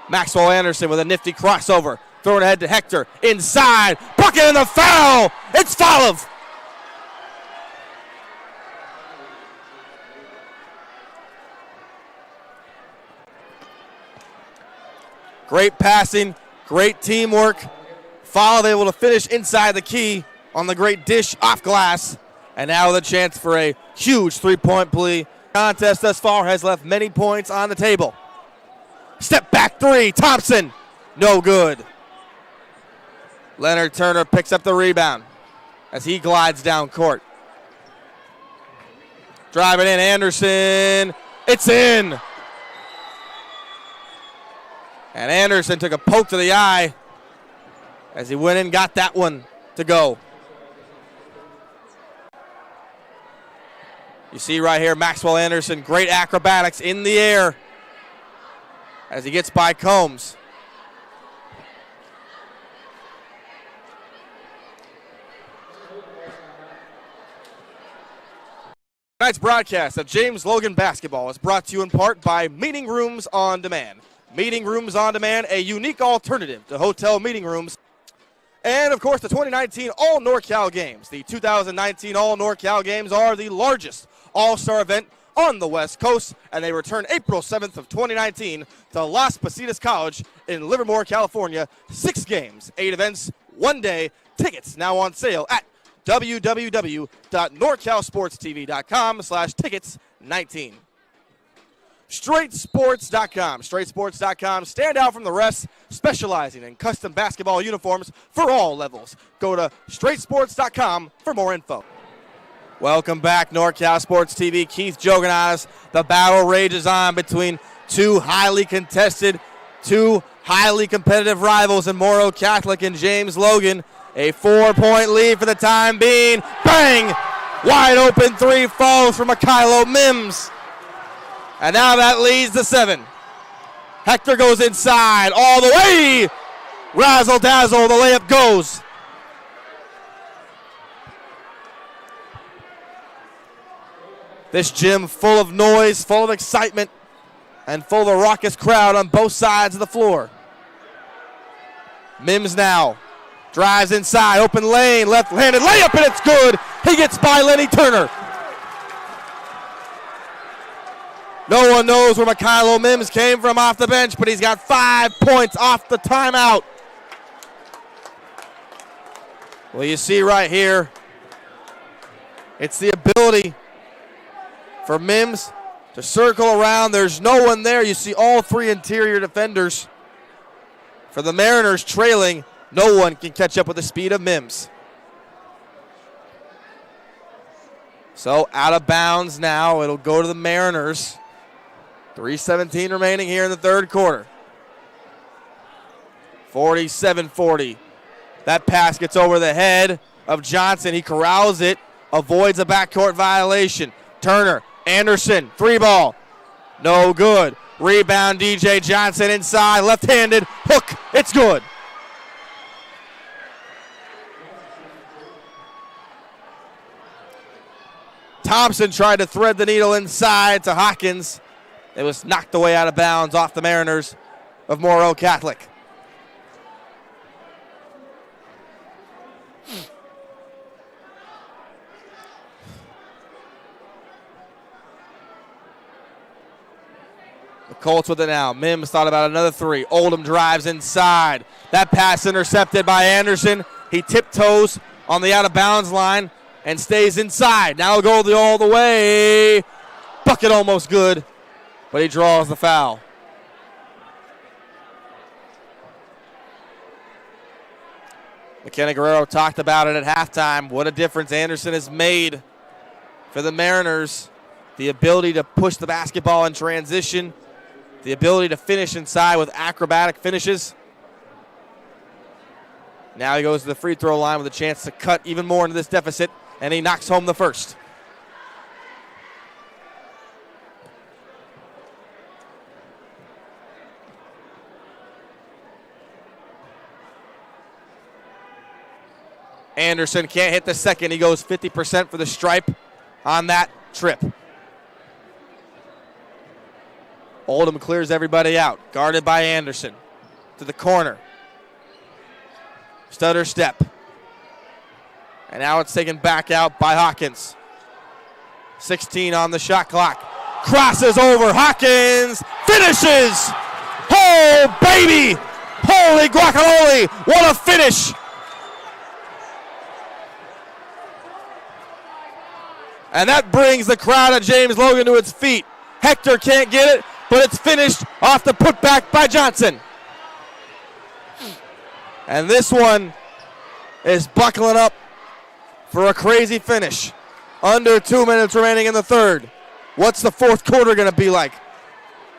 Maxwell Anderson with a nifty crossover. Throwing ahead to Hector. Inside. Bucket and the foul. It's Folov. Great passing. Great teamwork. Folov able to finish inside the key on the great dish off glass. And now the chance for a huge three-point play. Contest thus far has left many points on the table. Step back three. Thompson. No good. Leonard Turner picks up the rebound as he glides down court. Driving in Anderson. It's in. And Anderson took a poke to the eye as he went in and got that one to go. You see right here Maxwell Anderson, great acrobatics in the air as he gets by Combs. Tonight's broadcast of James Logan Basketball is brought to you in part by Meeting Rooms on Demand. Meeting Rooms on Demand, a unique alternative to hotel meeting rooms. And, of course, the 2019 All-NorCal Games. The 2019 All-NorCal Games are the largest all-star event on the West Coast, and they return April 7th of 2019 to Las Positas College in Livermore, California. 6 games, 8 events, 1 day. Tickets now on sale at www.norcalsportstv.com/tickets19. StraightSports.com. StraightSports.com. Stand out from the rest, specializing in custom basketball uniforms for all levels. Go to StraightSports.com for more info. Welcome back, NorCal Sports TV. Keith Jogonatis. The battle rages on between two highly competitive rivals in Moreau Catholic and James Logan. A 4-point lead for the time being. Bang! Wide open three falls from Kylo Mims. And now that leads to 7. Hector goes inside all the way. Razzle dazzle, the layup goes. This gym full of noise, full of excitement, and full of a raucous crowd on both sides of the floor. Mims now drives inside, open lane, left-handed layup, and it's good. He gets by Lenny Turner. No one knows where Mikhailo Mims came from off the bench, but he's got 5 points off the timeout. Well, you see right here, it's the ability for Mims to circle around. There's no one there. You see all 3 interior defenders. For the Mariners trailing, no one can catch up with the speed of Mims. So out of bounds now. It'll go to the Mariners. 3:17 remaining here in the third quarter. 47-40. That pass gets over the head of Johnson. He corrals it, avoids a backcourt violation. Turner, Anderson, 3-ball. No good. Rebound, DJ Johnson inside, left-handed, hook, it's good. Thompson tried to thread the needle inside to Hawkins. It was knocked away out of bounds off the Mariners of Moreau Catholic. The Colts with it now. Mims thought about another 3. Oldham drives inside. That pass intercepted by Anderson. He tiptoes on the out-of-bounds line and stays inside. Now he'll go all the way. Bucket almost good, but he draws the foul. McKenna Guerrero talked about it at halftime. What a difference Anderson has made for the Mariners. The ability to push the basketball in transition. The ability to finish inside with acrobatic finishes. Now he goes to the free throw line with a chance to cut even more into this deficit, and he knocks home the first. Anderson can't hit the second. He goes 50% for the stripe on that trip. Oldham clears everybody out. Guarded by Anderson. To the corner. Stutter step. And now it's taken back out by Hawkins. 16 on the shot clock. Crosses over. Hawkins finishes. Oh, baby. Holy guacamole. What a finish. And that brings the crowd of James Logan to its feet. Hector can't get it, but it's finished off the putback by Johnson. And this one is buckling up for a crazy finish. Under 2 minutes remaining in the third. What's the fourth quarter going to be like?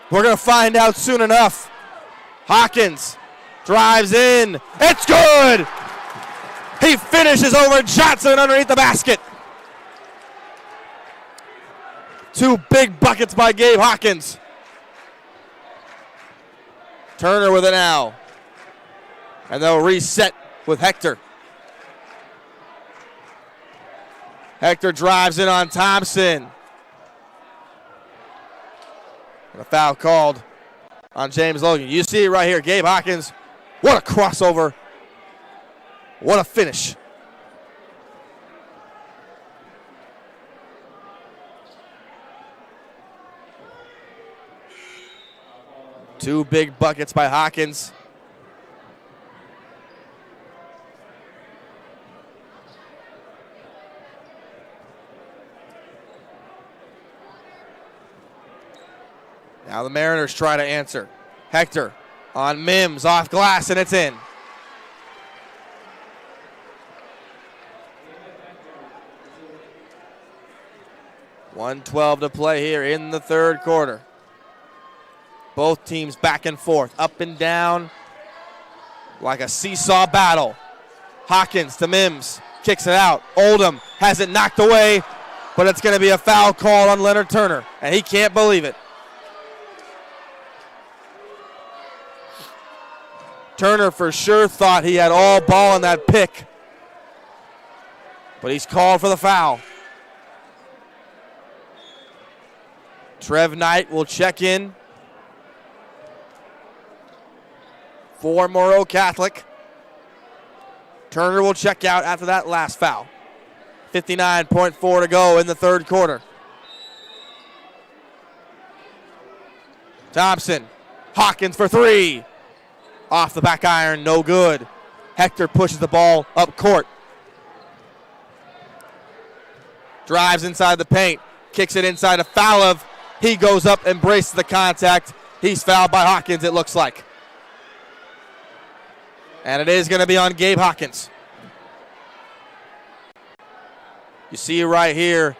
We're going to find out soon enough. Hawkins drives in. It's good! He finishes over Johnson underneath the basket. 2 big buckets by Gabe Hawkins. Turner with it now. And they'll reset with Hector. Hector drives in on Thompson. And a foul called on James Logan. You see it right here. Gabe Hawkins. What a crossover. What a finish. Two big buckets by Hawkins. Now the Mariners try to answer. Hector on Mims, off glass, and it's in. .112 to play here in the third quarter. Both teams back and forth, up and down, like a seesaw battle. Hawkins to Mims, kicks it out. Oldham has it knocked away, but it's going to be a foul call on Leonard Turner, and he can't believe it. Turner for sure thought he had all ball in that pick, but he's called for the foul. Trev Knight will check in for Moreau Catholic. Turner will check out after that last foul. 59.4 to go in the third quarter. Thompson. Hawkins for three. Off the back iron, no good. Hector pushes the ball up court. Drives inside the paint. Kicks it inside to Fowler. He goes up and braces the contact. He's fouled by Hawkins, it looks like. And it is going to be on Gabe Hawkins. You see right here,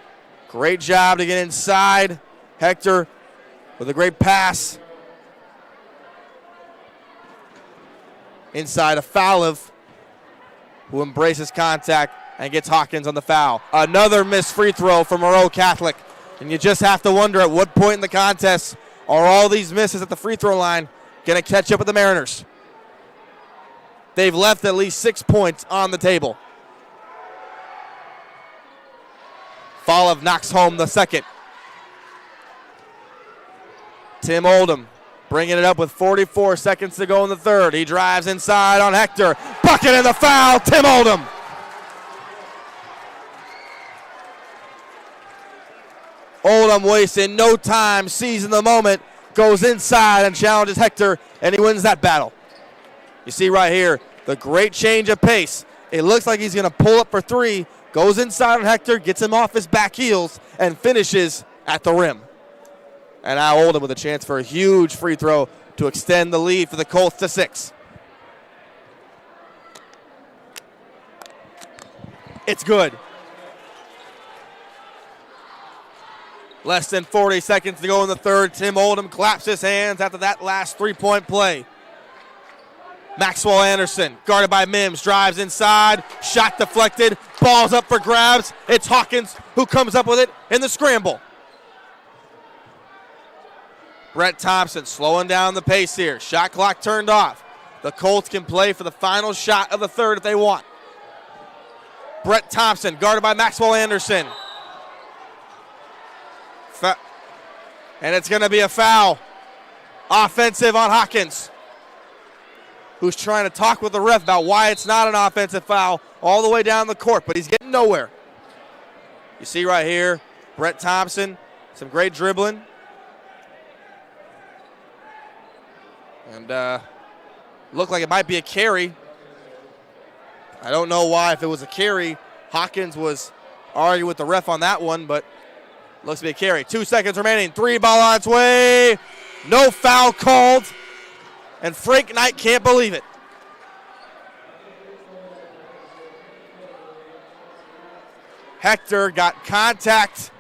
great job to get inside. Hector with a great pass. Inside of Fowler, who embraces contact and gets Hawkins on the foul. Another missed free throw for Moreau Catholic. And you just have to wonder at what point in the contest are all these misses at the free throw line going to catch up with the Mariners. They've left at least 6 points on the table. Fowler knocks home the second. Tim Oldham bringing it up with 44 seconds to go in the third. He drives inside on Hector. Bucket and the foul, Tim Oldham. Oldham wasting no time, seizing the moment, goes inside and challenges Hector, and he wins that battle. You see right here, the great change of pace. It looks like he's going to pull up for three, goes inside on Hector, gets him off his back heels, and finishes at the rim. And now Oldham with a chance for a huge free throw to extend the lead for the Colts to 6. It's good. Less than 40 seconds to go in the third. Tim Oldham claps his hands after that last three-point play. Maxwell Anderson, guarded by Mims, drives inside, shot deflected, ball's up for grabs. It's Hawkins who comes up with it in the scramble. Brett Thompson slowing down the pace here. Shot clock turned off. The Colts can play for the final shot of the third if they want. Brett Thompson, guarded by Maxwell Anderson. And it's going to be a foul. Offensive on Hawkins, who's trying to talk with the ref about why it's not an offensive foul all the way down the court, but he's getting nowhere. You see right here, Brett Thompson, some great dribbling. And looked like it might be a carry. I don't know why, if it was a carry. Hawkins was arguing with the ref on that one, but looks to be a carry. 2 seconds remaining. Three ball on its way. No foul called. And Frank Knight can't believe it. Hector got contact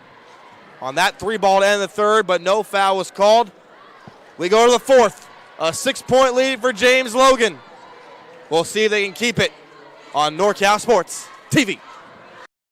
on that three ball to end the third, but no foul was called. We go to the fourth. A 6-point lead for James Logan. We'll see if they can keep it on NorCal Sports TV.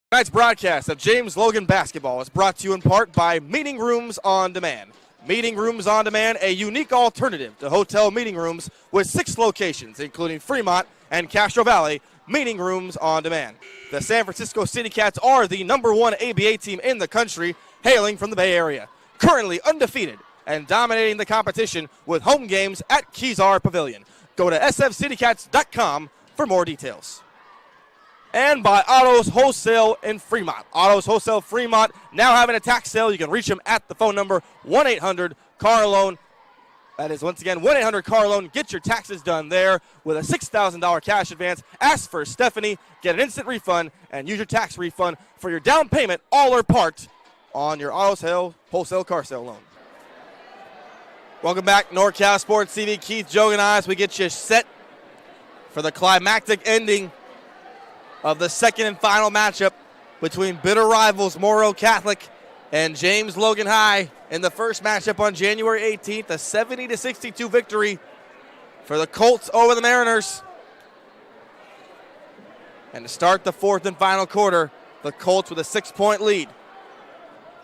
Tonight's broadcast of James Logan basketball is brought to you in part by Meeting Rooms on Demand. Meeting Rooms on Demand, a unique alternative to hotel meeting rooms with 6 locations, including Fremont and Castro Valley. Meeting Rooms on Demand. The San Francisco City Cats are the #1 ABA team in the country, hailing from the Bay Area. Currently undefeated and dominating the competition with home games at Kezar Pavilion. Go to sfcitycats.com for more details. And by Autos Wholesale in Fremont. Autos Wholesale Fremont now having a tax sale. You can reach them at the phone number 1-800-CAR-LOAN. That is, once again, 1-800-CAR-LOAN. Get your taxes done there with a $6,000 cash advance. Ask for Stephanie, get an instant refund, and use your tax refund for your down payment, all or part, on your Autos Wholesale car sale loan. Welcome back, NorCal Sports TV. Keith, Joe, and I, as we get you set for the climactic ending of the second and final matchup between bitter rivals Moreau Catholic and James Logan High in the first matchup on January 18th, a 70-62 victory for the Colts over the Mariners. And to start the fourth and final quarter, the Colts with a 6-point lead.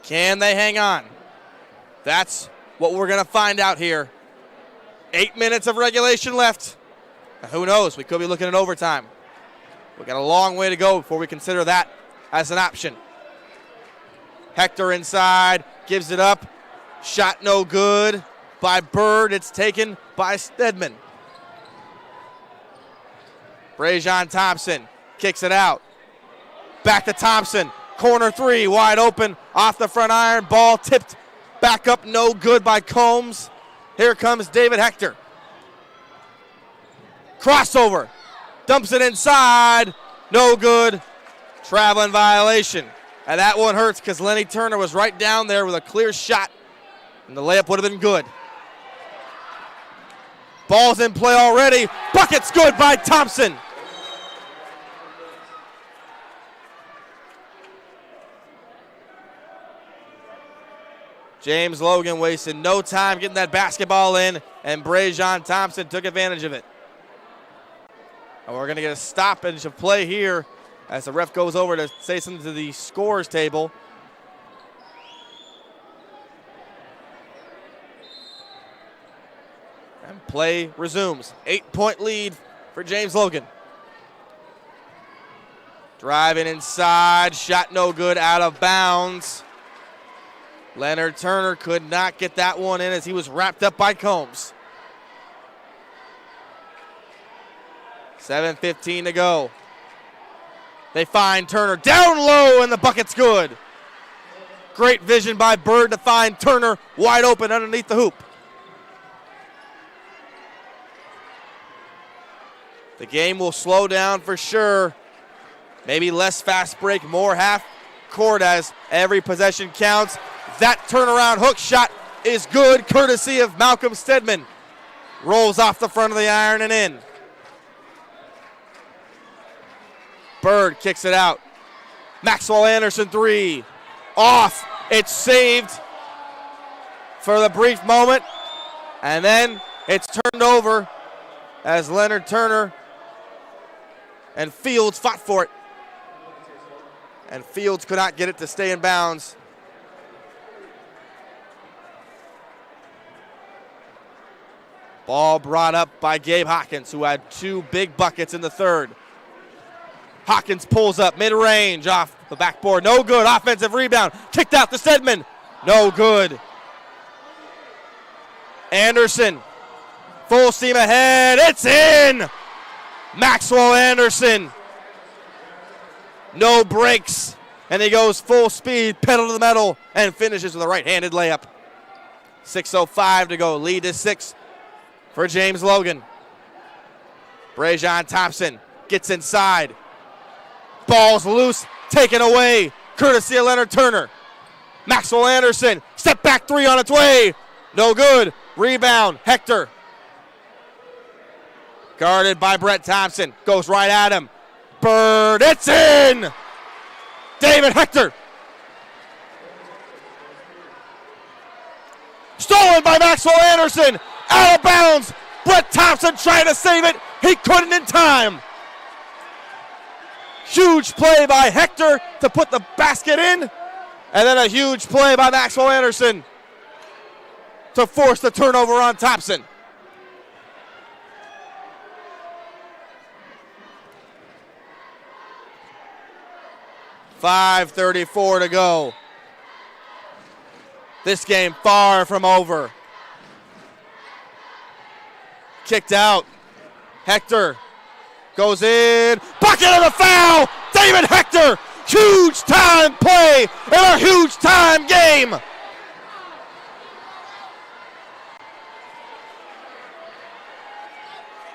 Can they hang on? That's what we're going to find out here. 8 minutes of regulation left. Now, who knows? We could be looking at overtime. We got a long way to go before we consider that as an option. Hector inside, gives it up. Shot no good by Bird. It's taken by Stedman. Brajon Thompson kicks it out. Back to Thompson. Corner three, wide open, off the front iron. Ball tipped back up, no good by Combs. Here comes David Hector. Crossover. Dumps it inside. No good. Traveling violation. And that one hurts because Lenny Turner was right down there with a clear shot. And the layup would have been good. Ball's in play already. Bucket's good by Thompson. James Logan wasted no time getting that basketball in, and Brejon Thompson took advantage of it. And we're going to get a stoppage of play here as the ref goes over to say something to the scores table. And play resumes. 8-point lead for James Logan. Driving inside, shot no good, out of bounds. Leonard Turner could not get that one in as he was wrapped up by Combs. 7:15 to go. They find Turner down low, and the bucket's good. Great vision by Bird to find Turner wide open underneath the hoop. The game will slow down for sure. Maybe less fast break, more half court as every possession counts. That turnaround hook shot is good, courtesy of Malcolm Stedman. Rolls off the front of the iron and in. Bird kicks it out. Maxwell Anderson three. Off. It's saved for the brief moment. And then it's turned over as Leonard Turner and Fields fought for it. And Fields could not get it to stay in bounds. Ball brought up by Gabe Hawkins, who had two big buckets in the third. Hawkins pulls up mid-range off the backboard. No good. Offensive rebound. Kicked out to Stedman. No good. Anderson. Full steam ahead. It's in. Maxwell Anderson. No breaks. And he goes full speed, pedal to the metal, and finishes with a right-handed layup. 6:05 to go. Lead is 6 for James Logan. Brejon Thompson gets inside. Ball's loose, taken away, courtesy of Leonard Turner. Maxwell Anderson, step back three on its way. No good. Rebound, Hector. Guarded by Brett Thompson. Goes right at him. Bird, it's in! David Hector. Stolen by Maxwell Anderson. Out of bounds. Brett Thompson trying to save it. He couldn't in time. Huge play by Hector to put the basket in. And then a huge play by Maxwell Anderson to force the turnover on Thompson. .5:34 to go. This game far from over. Kicked out. Hector goes in. Bucket of the foul. David Hector. Huge time play in a huge time game.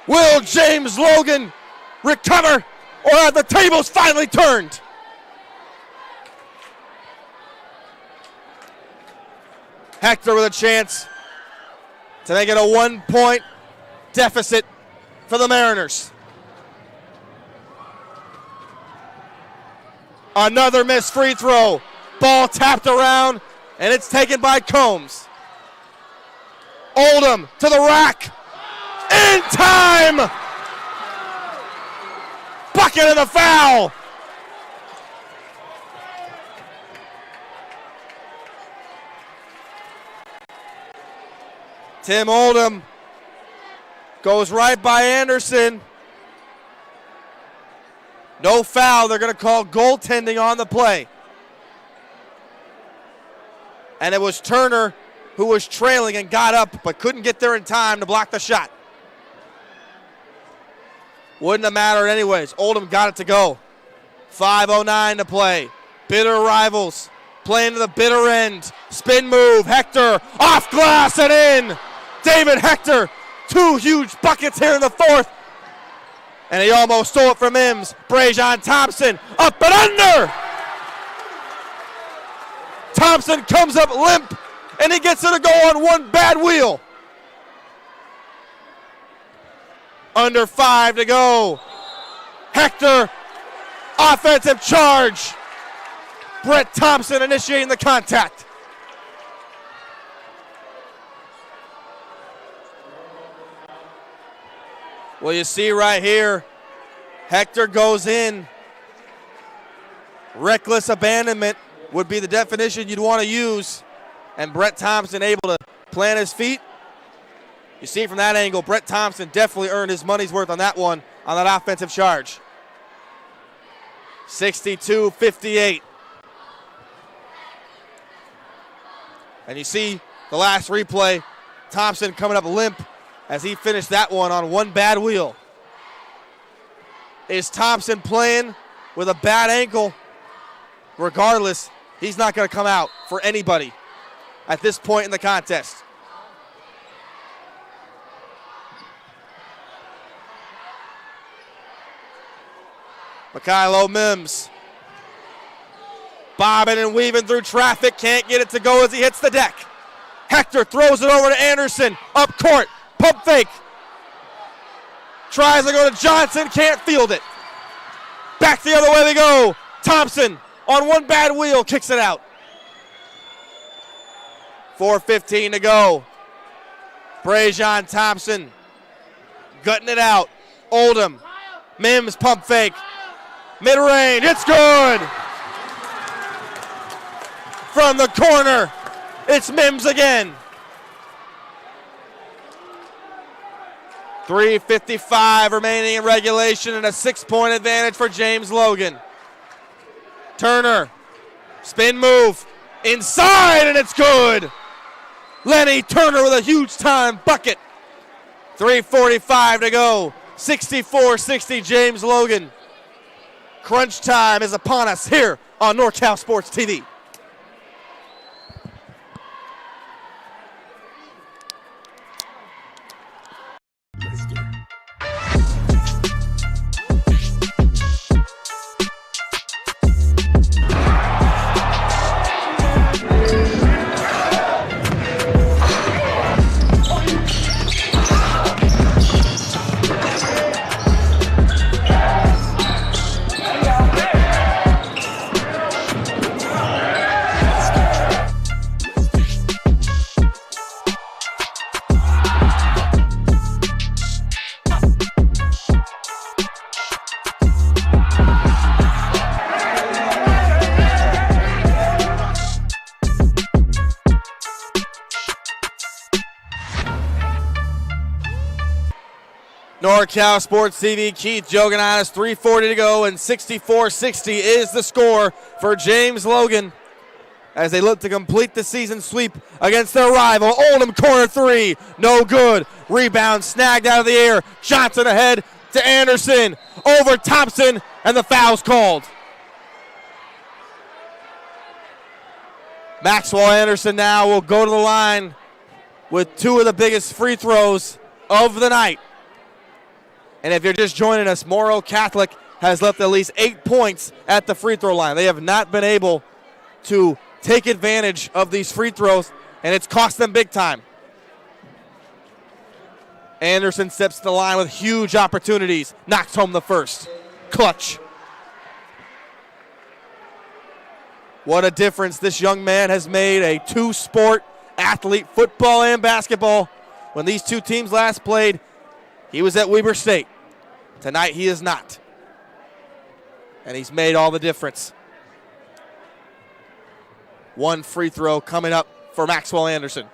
Will James Logan recover, or have the tables finally turned? Hector with a chance to make it a 1-point deficit for the Mariners. Another missed free throw. Ball tapped around, and it's taken by Combs. Oldham to the rack. In time! Bucket of the foul. Tim Oldham goes right by Anderson. No foul. They're going to call goaltending on the play. And it was Turner who was trailing and got up but couldn't get there in time to block the shot. Wouldn't have mattered anyways. Oldham got it to go. 5:09 to play. Bitter rivals playing to the bitter end. Spin move. Hector off glass and in. David Hector, 2 huge buckets here in the fourth. And he almost stole it from Mims. Brejon Thompson up and under. Thompson comes up limp, and he gets it to go on one bad wheel. Under 5 to go. Hector, offensive charge. Brett Thompson initiating the contact. Well, you see right here, Hector goes in. Reckless abandonment would be the definition you'd want to use. And Brett Thompson able to plant his feet. You see from that angle, Brett Thompson definitely earned his money's worth on that one, on that offensive charge. 62-58. And you see the last replay, Thompson coming up limp as he finished that one on one bad wheel. Is Thompson playing with a bad ankle? Regardless, he's not going to come out for anybody at this point in the contest. Mikhailo Mims bobbing and weaving through traffic, can't get it to go as he hits the deck. Hector throws it over to Anderson, up court, pump fake. Tries to go to Johnson, can't field it. Back the other way they go. Thompson on one bad wheel, kicks it out. 4:15 to go. Brejon Thompson gutting it out. Oldham, Mims pump fake. Mid-range, it's good. From the corner, it's Mims again. 3:55 remaining in regulation and a 6-point advantage for James Logan. Turner, spin move, inside, and it's good. Lenny Turner with a huge time bucket. 3:45 to go. 64-60 James Logan. Crunch time is upon us here on NorCal Sports TV. NorCal Sports TV, Keith Joganannis, 3:40 to go, and 64-60 is the score for James Logan as they look to complete the season sweep against their rival. Oldham corner three, no good. Rebound snagged out of the air. Johnson ahead to Anderson, over Thompson, and the foul's called. Maxwell Anderson now will go to the line with 2 of the biggest free throws of the night. And if you're just joining us, Moreau Catholic has left at least 8 points at the free throw line. They have not been able to take advantage of these free throws, and it's cost them big time. Anderson steps to the line with huge opportunities. Knocks home the first. Clutch. What a difference this young man has made, a 2-sport athlete, football and basketball. When these 2 teams last played, he was at Weber State. Tonight he is not. And he's made all the difference. 1 free throw coming up for Maxwell Anderson.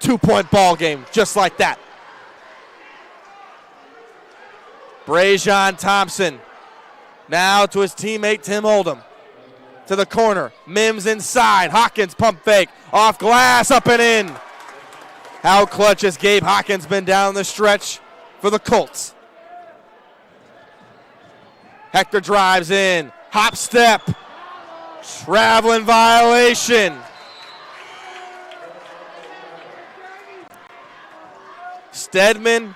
2-point ball game, just like that. Brejon Thompson now to his teammate Tim Oldham. To the corner, Mims inside. Hawkins pump fake, off glass, up and in. How clutch has Gabe Hawkins been down the stretch for the Colts. Hector drives in, hop step, traveling violation. Stedman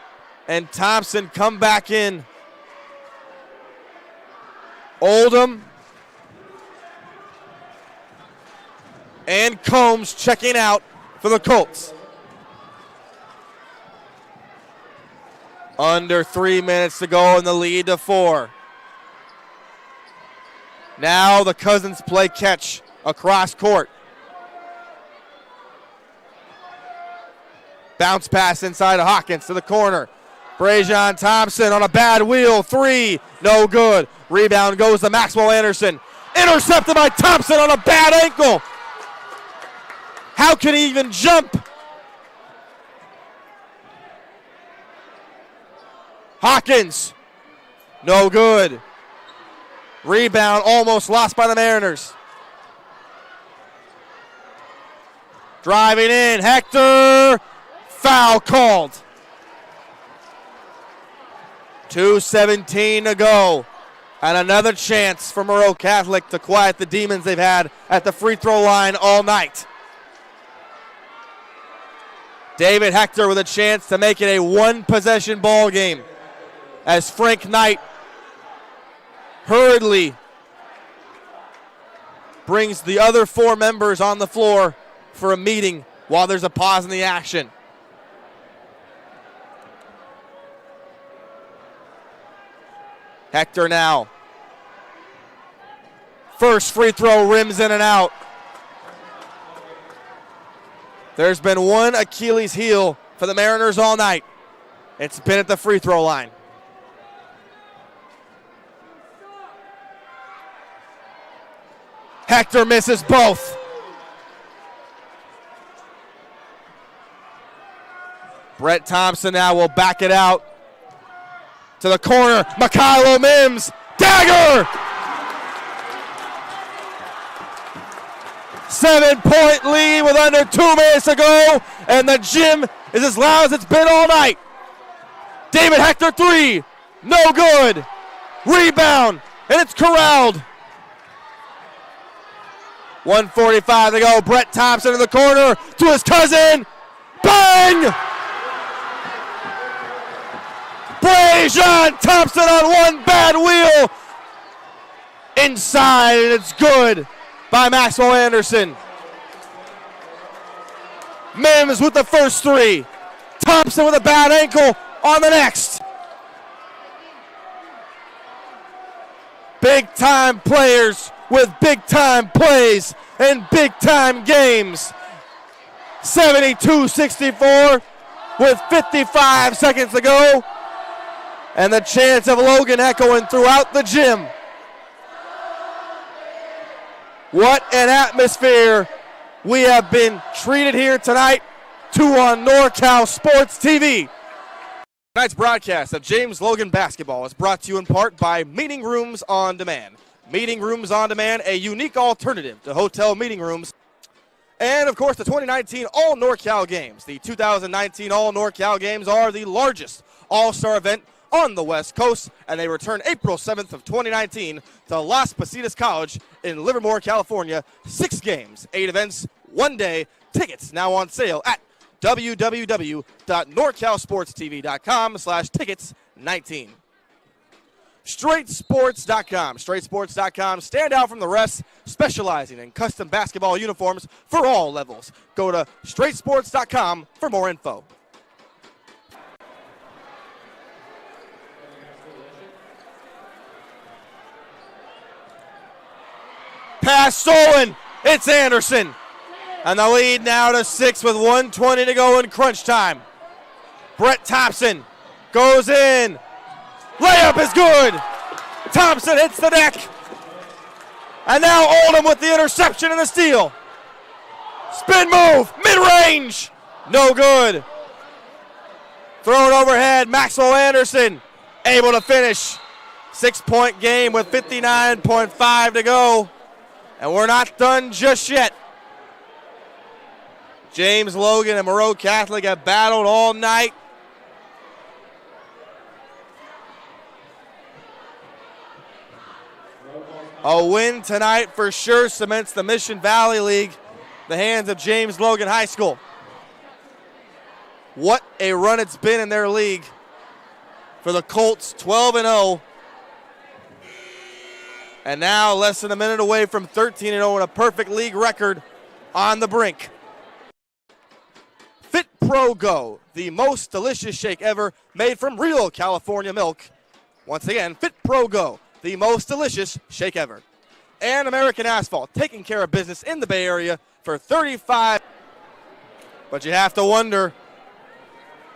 and Thompson come back in. Oldham and Combs checking out for the Colts. Under 3 minutes to go in the lead to 4. Now the Cousins play catch across court. Bounce pass inside of Hawkins to the corner. Brajon Thompson on a bad wheel. 3, no good. Rebound goes to Maxwell Anderson. Intercepted by Thompson on a bad ankle. How can he even jump? Hawkins, no good. Rebound almost lost by the Mariners. Driving in, Hector, foul called. 2:17 to go. And another chance for Moreau Catholic to quiet the demons they've had at the free throw line all night. David Hector with a chance to make it a one-possession ball game as Frank Knight hurriedly brings the other 4 members on the floor for a meeting while there's a pause in the action. Hector now. First free throw rims in and out. There's been one Achilles heel for the Mariners all night. It's been at the free throw line. Hector misses both. Brett Thompson now will back it out to the corner. Mikhailo Mims, dagger! 7-point lead with under 2 minutes to go, and the gym is as loud as it's been all night. David Hector 3, no good. Rebound, and it's corralled. 1:45 to go. Brett Thompson in the corner to his cousin. Bang! Brajon Thompson on one bad wheel. Inside, and it's good by Maxwell Anderson. Mims with the first 3. Thompson with a bad ankle on the next. Big time players with big time plays and big time games. 72-64 with 55 seconds to go. And the chants of Logan echoing throughout the gym. What an atmosphere we have been treated here tonight. 2 on NorCal Sports TV. Tonight's broadcast of James Logan basketball is brought to you in part by Meeting Rooms on Demand. Meeting Rooms on Demand, a unique alternative to hotel meeting rooms. And, of course, the 2019 All-NorCal Games. The 2019 All-NorCal Games are the largest all-star event on the West Coast, and they return April 7th of 2019 to Las Positas College in Livermore, California. 6 games, 8 events, 1 day. Tickets now on sale at www.norcalsportstv.com/tickets19. StraightSports.com. StraightSports.com. Stand out from the rest, specializing in custom basketball uniforms for all levels. Go to StraightSports.com for more info. Pass stolen. It's Anderson. And the lead now to 6 with 1:20 to go in crunch time. Brett Thompson goes in. Layup is good. Thompson hits the deck. And now Oldham with the interception and the steal. Spin move, mid-range. No good. Thrown overhead, Maxwell Anderson able to finish. 6-point game with 59.5 to go. And we're not done just yet. James Logan and Moreau Catholic have battled all night. A win tonight for sure cements the Mission Valley League, the hands of James Logan High School. What a run it's been in their league for the Colts, 12-0. And now less than a minute away from 13-0 and a perfect league record on the brink. Fit Pro Go, the most delicious shake ever made from real California milk. Once again, Fit Pro Go, the most delicious shake ever. And American Asphalt, taking care of business in the Bay Area for 35. But you have to wonder,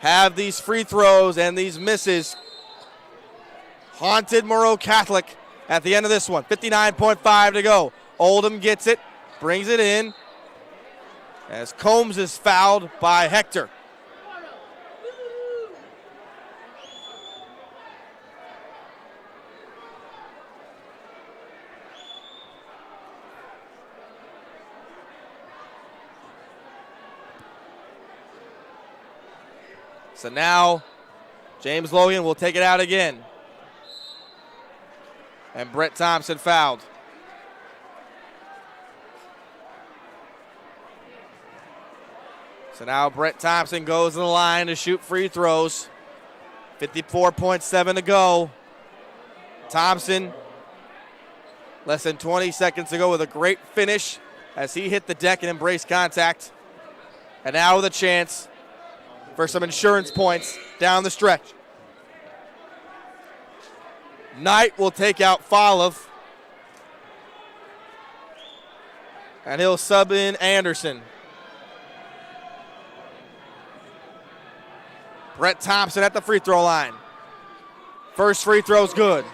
have these free throws and these misses haunted Moreau Catholic at the end of this one? 59.5 to go. Oldham gets it, brings it in, as Combs is fouled by Hector. So now James Logan will take it out again. And Brett Thompson fouled. So now Brett Thompson goes to the line to shoot free throws. 54.7 to go. Thompson, less than 20 seconds to go with a great finish as he hit the deck and embraced contact. And now with a chance for some insurance points down the stretch. Knight will take out Folov. And he'll sub in Anderson. Brett Thompson at the free throw line. First free throw's good.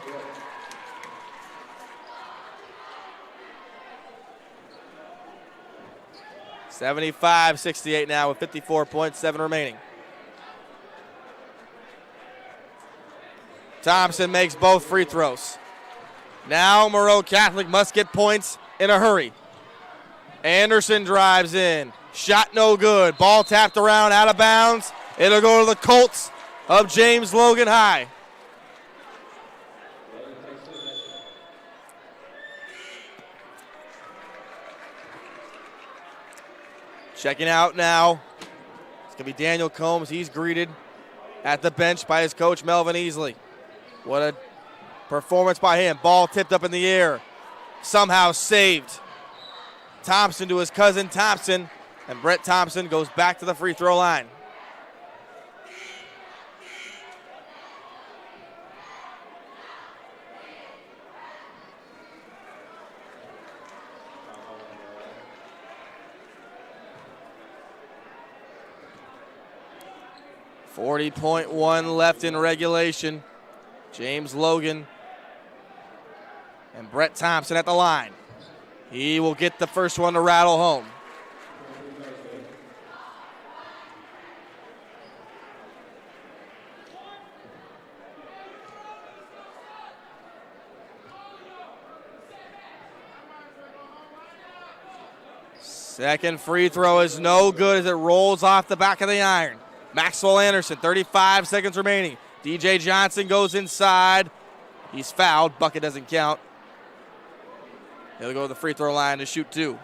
(75-68) now with 54.7 remaining. Thompson makes both free throws. Now Moreau Catholic must get points in a hurry. Anderson drives in. Shot no good. Ball tapped around, out of bounds. It'll go to the Colts of James Logan High. Checking out now. It's going to be Daniel Combs. He's greeted at the bench by his coach, Melvin Easley. What a performance by him. Ball tipped up in the air. Somehow saved. Thompson to his cousin Thompson. And Brett Thompson goes back to the free throw line. .1 left in regulation. James Logan and Brett Thompson at the line. He will get the first one to rattle home. Second free throw is no good as it rolls off the back of the iron. Maxwell Anderson, 35 seconds remaining. DJ Johnson goes inside. He's fouled. Bucket doesn't count. He'll go to the free throw line to shoot two.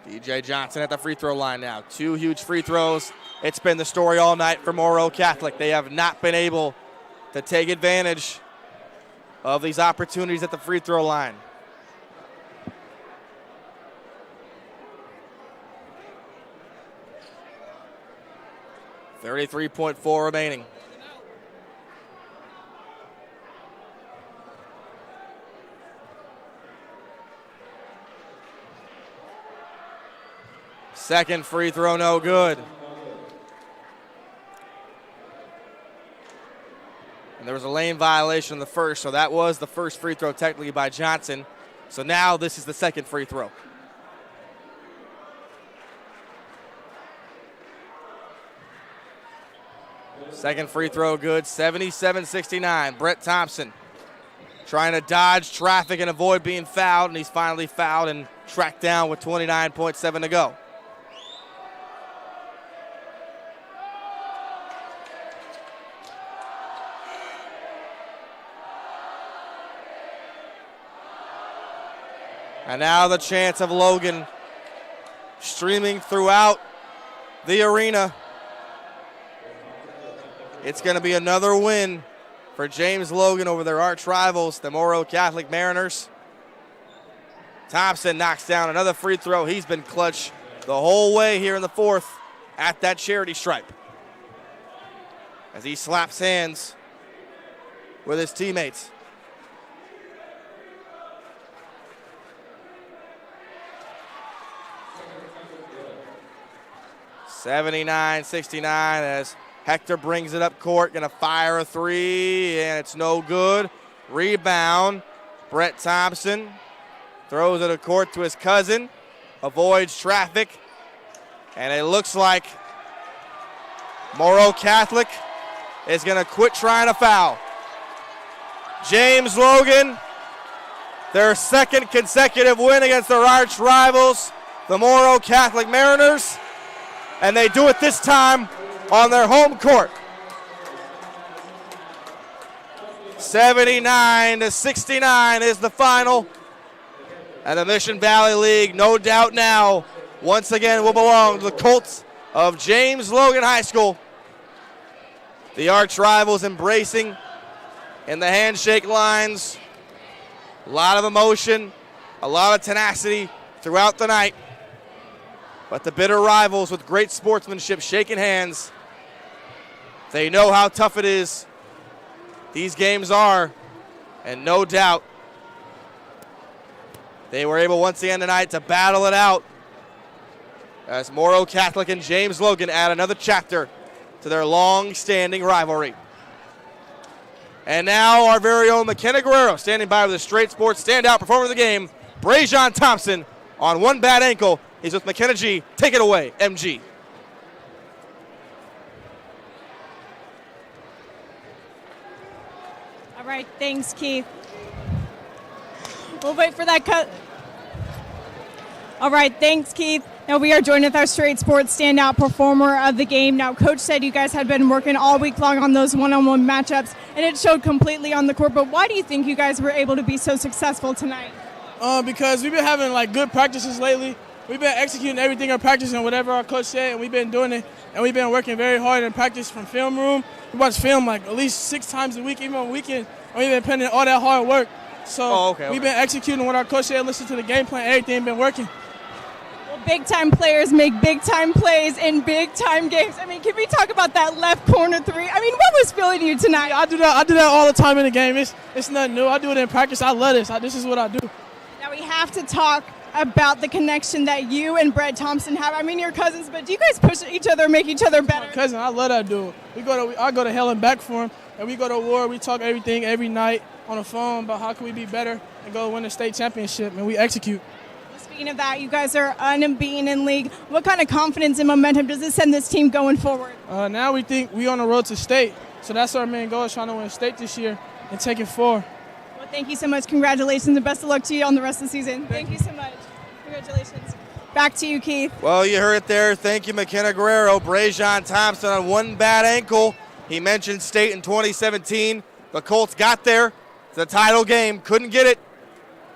DJ Johnson at the free throw line now. Two huge free throws. It's been the story all night for Moreau Catholic. They have not been able to take advantage of these opportunities at the free throw line. .4 remaining. Second free throw, no good. And there was a lane violation in the first, so that was the first free throw technically by Johnson. So now this is the second free throw. Second free throw good, 77-69. Brett Thompson trying to dodge traffic and avoid being fouled, and he's finally fouled and tracked down with 29.7 to go. And now the chants of Logan streaming throughout the arena. It's going to be another win for James Logan over their arch rivals, the Moreau Catholic Mariners. Thompson knocks down another free throw. He's been clutch the whole way here in the fourth at that charity stripe, as he slaps hands with his teammates. (79-69) as Hector brings it up court, gonna fire a three, and it's no good. Rebound, Brett Thompson throws it to court to his cousin, avoids traffic, and it looks like Moreau Catholic is gonna quit trying to foul. James Logan, their second consecutive win against their arch rivals, the Moreau Catholic Mariners, and they do it this time on their home court. 79-69 is the final. And the Mission Valley League, no doubt now, once again will belong to the Colts of James Logan High School. The arch rivals embracing in the handshake lines. A lot of emotion, a lot of tenacity throughout the night. But the bitter rivals with great sportsmanship shaking hands. They know how tough it is. These games are, and no doubt they were able once again tonight to battle it out as Moreau Catholic and James Logan add another chapter to their long-standing rivalry. And now our very own McKenna Guerrero standing by with a straight sports standout performer of the game, Brajon Thompson, on one bad ankle. He's with McKenna G. Take it away, MG. All right, thanks, Keith. We'll wait for that cut. All right, thanks, Keith. Now we are joined with our straight sports standout performer of the game. Now, Coach said you guys had been working all week long on those one-on-one matchups, and it showed completely on the court. But why do you think you guys were able to be so successful tonight? Because we've been having good practices lately. We've been executing everything in practice and whatever our coach said, and we've been doing it. And we've been working very hard in practice from film room. We watch film at least 6 times a week, even on weekend. And we've been putting in all that hard work. So we've been executing what our coach said, listen to the game plan, everything been working. Well, big-time players make big-time plays in big-time games. I mean, can we talk about that left corner three? I mean, what was feeling you tonight? Yeah, I do that all the time in the game. It's nothing new. I do it in practice. I love this. This is what I do. Now we have to talk about the connection that you and Brett Thompson have. I mean, you're cousins, but do you guys push each other, make each other better? My cousin, I love that dude. I go to hell and back for him, and we go to war. We talk everything every night on the phone about how can we be better and go win the state championship, and we execute. Speaking of that, you guys are unbeaten in league. What kind of confidence and momentum does this send this team going forward? Now we think we on the road to state, so that's our main goal, is trying to win state this year and take it forward. Well, thank you so much. Congratulations, and best of luck to you on the rest of the season. Thank you so much. Congratulations. Back to you, Keith. Well, you heard it there. Thank you, McKenna Guerrero. Brajon Thompson on one bad ankle. He mentioned state in 2017. The Colts got there. It's a title game. Couldn't get it.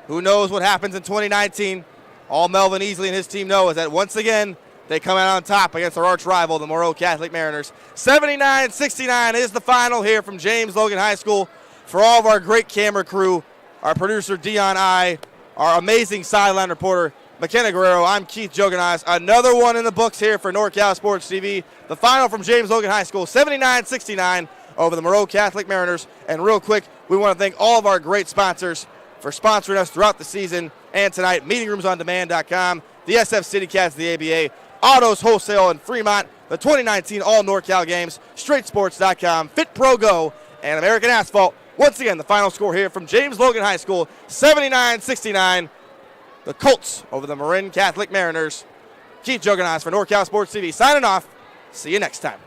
Who knows what happens in 2019? All Melvin Easley and his team know is that once again, they come out on top against their arch rival, the Moreau Catholic Mariners. 79-69 is the final here from James Logan High School. For all of our great camera crew, our producer Dion I, our amazing sideline reporter McKenna Guerrero, I'm Keith Joganaz. Another one in the books here for NorCal Sports TV. The final from James Logan High School, 79-69 over the Moreau Catholic Mariners. And real quick, we want to thank all of our great sponsors for sponsoring us throughout the season and tonight. MeetingRoomsOnDemand.com, the SF City Cats, the ABA, Autos Wholesale in Fremont, the 2019 All NorCal Games, StraightSports.com, Fit Pro Go, and American Asphalt. Once again, the final score here from James Logan High School, 79-69. The Colts over the Marin Catholic Mariners. Keith Joganaz for NorCal Sports TV signing off. See you next time.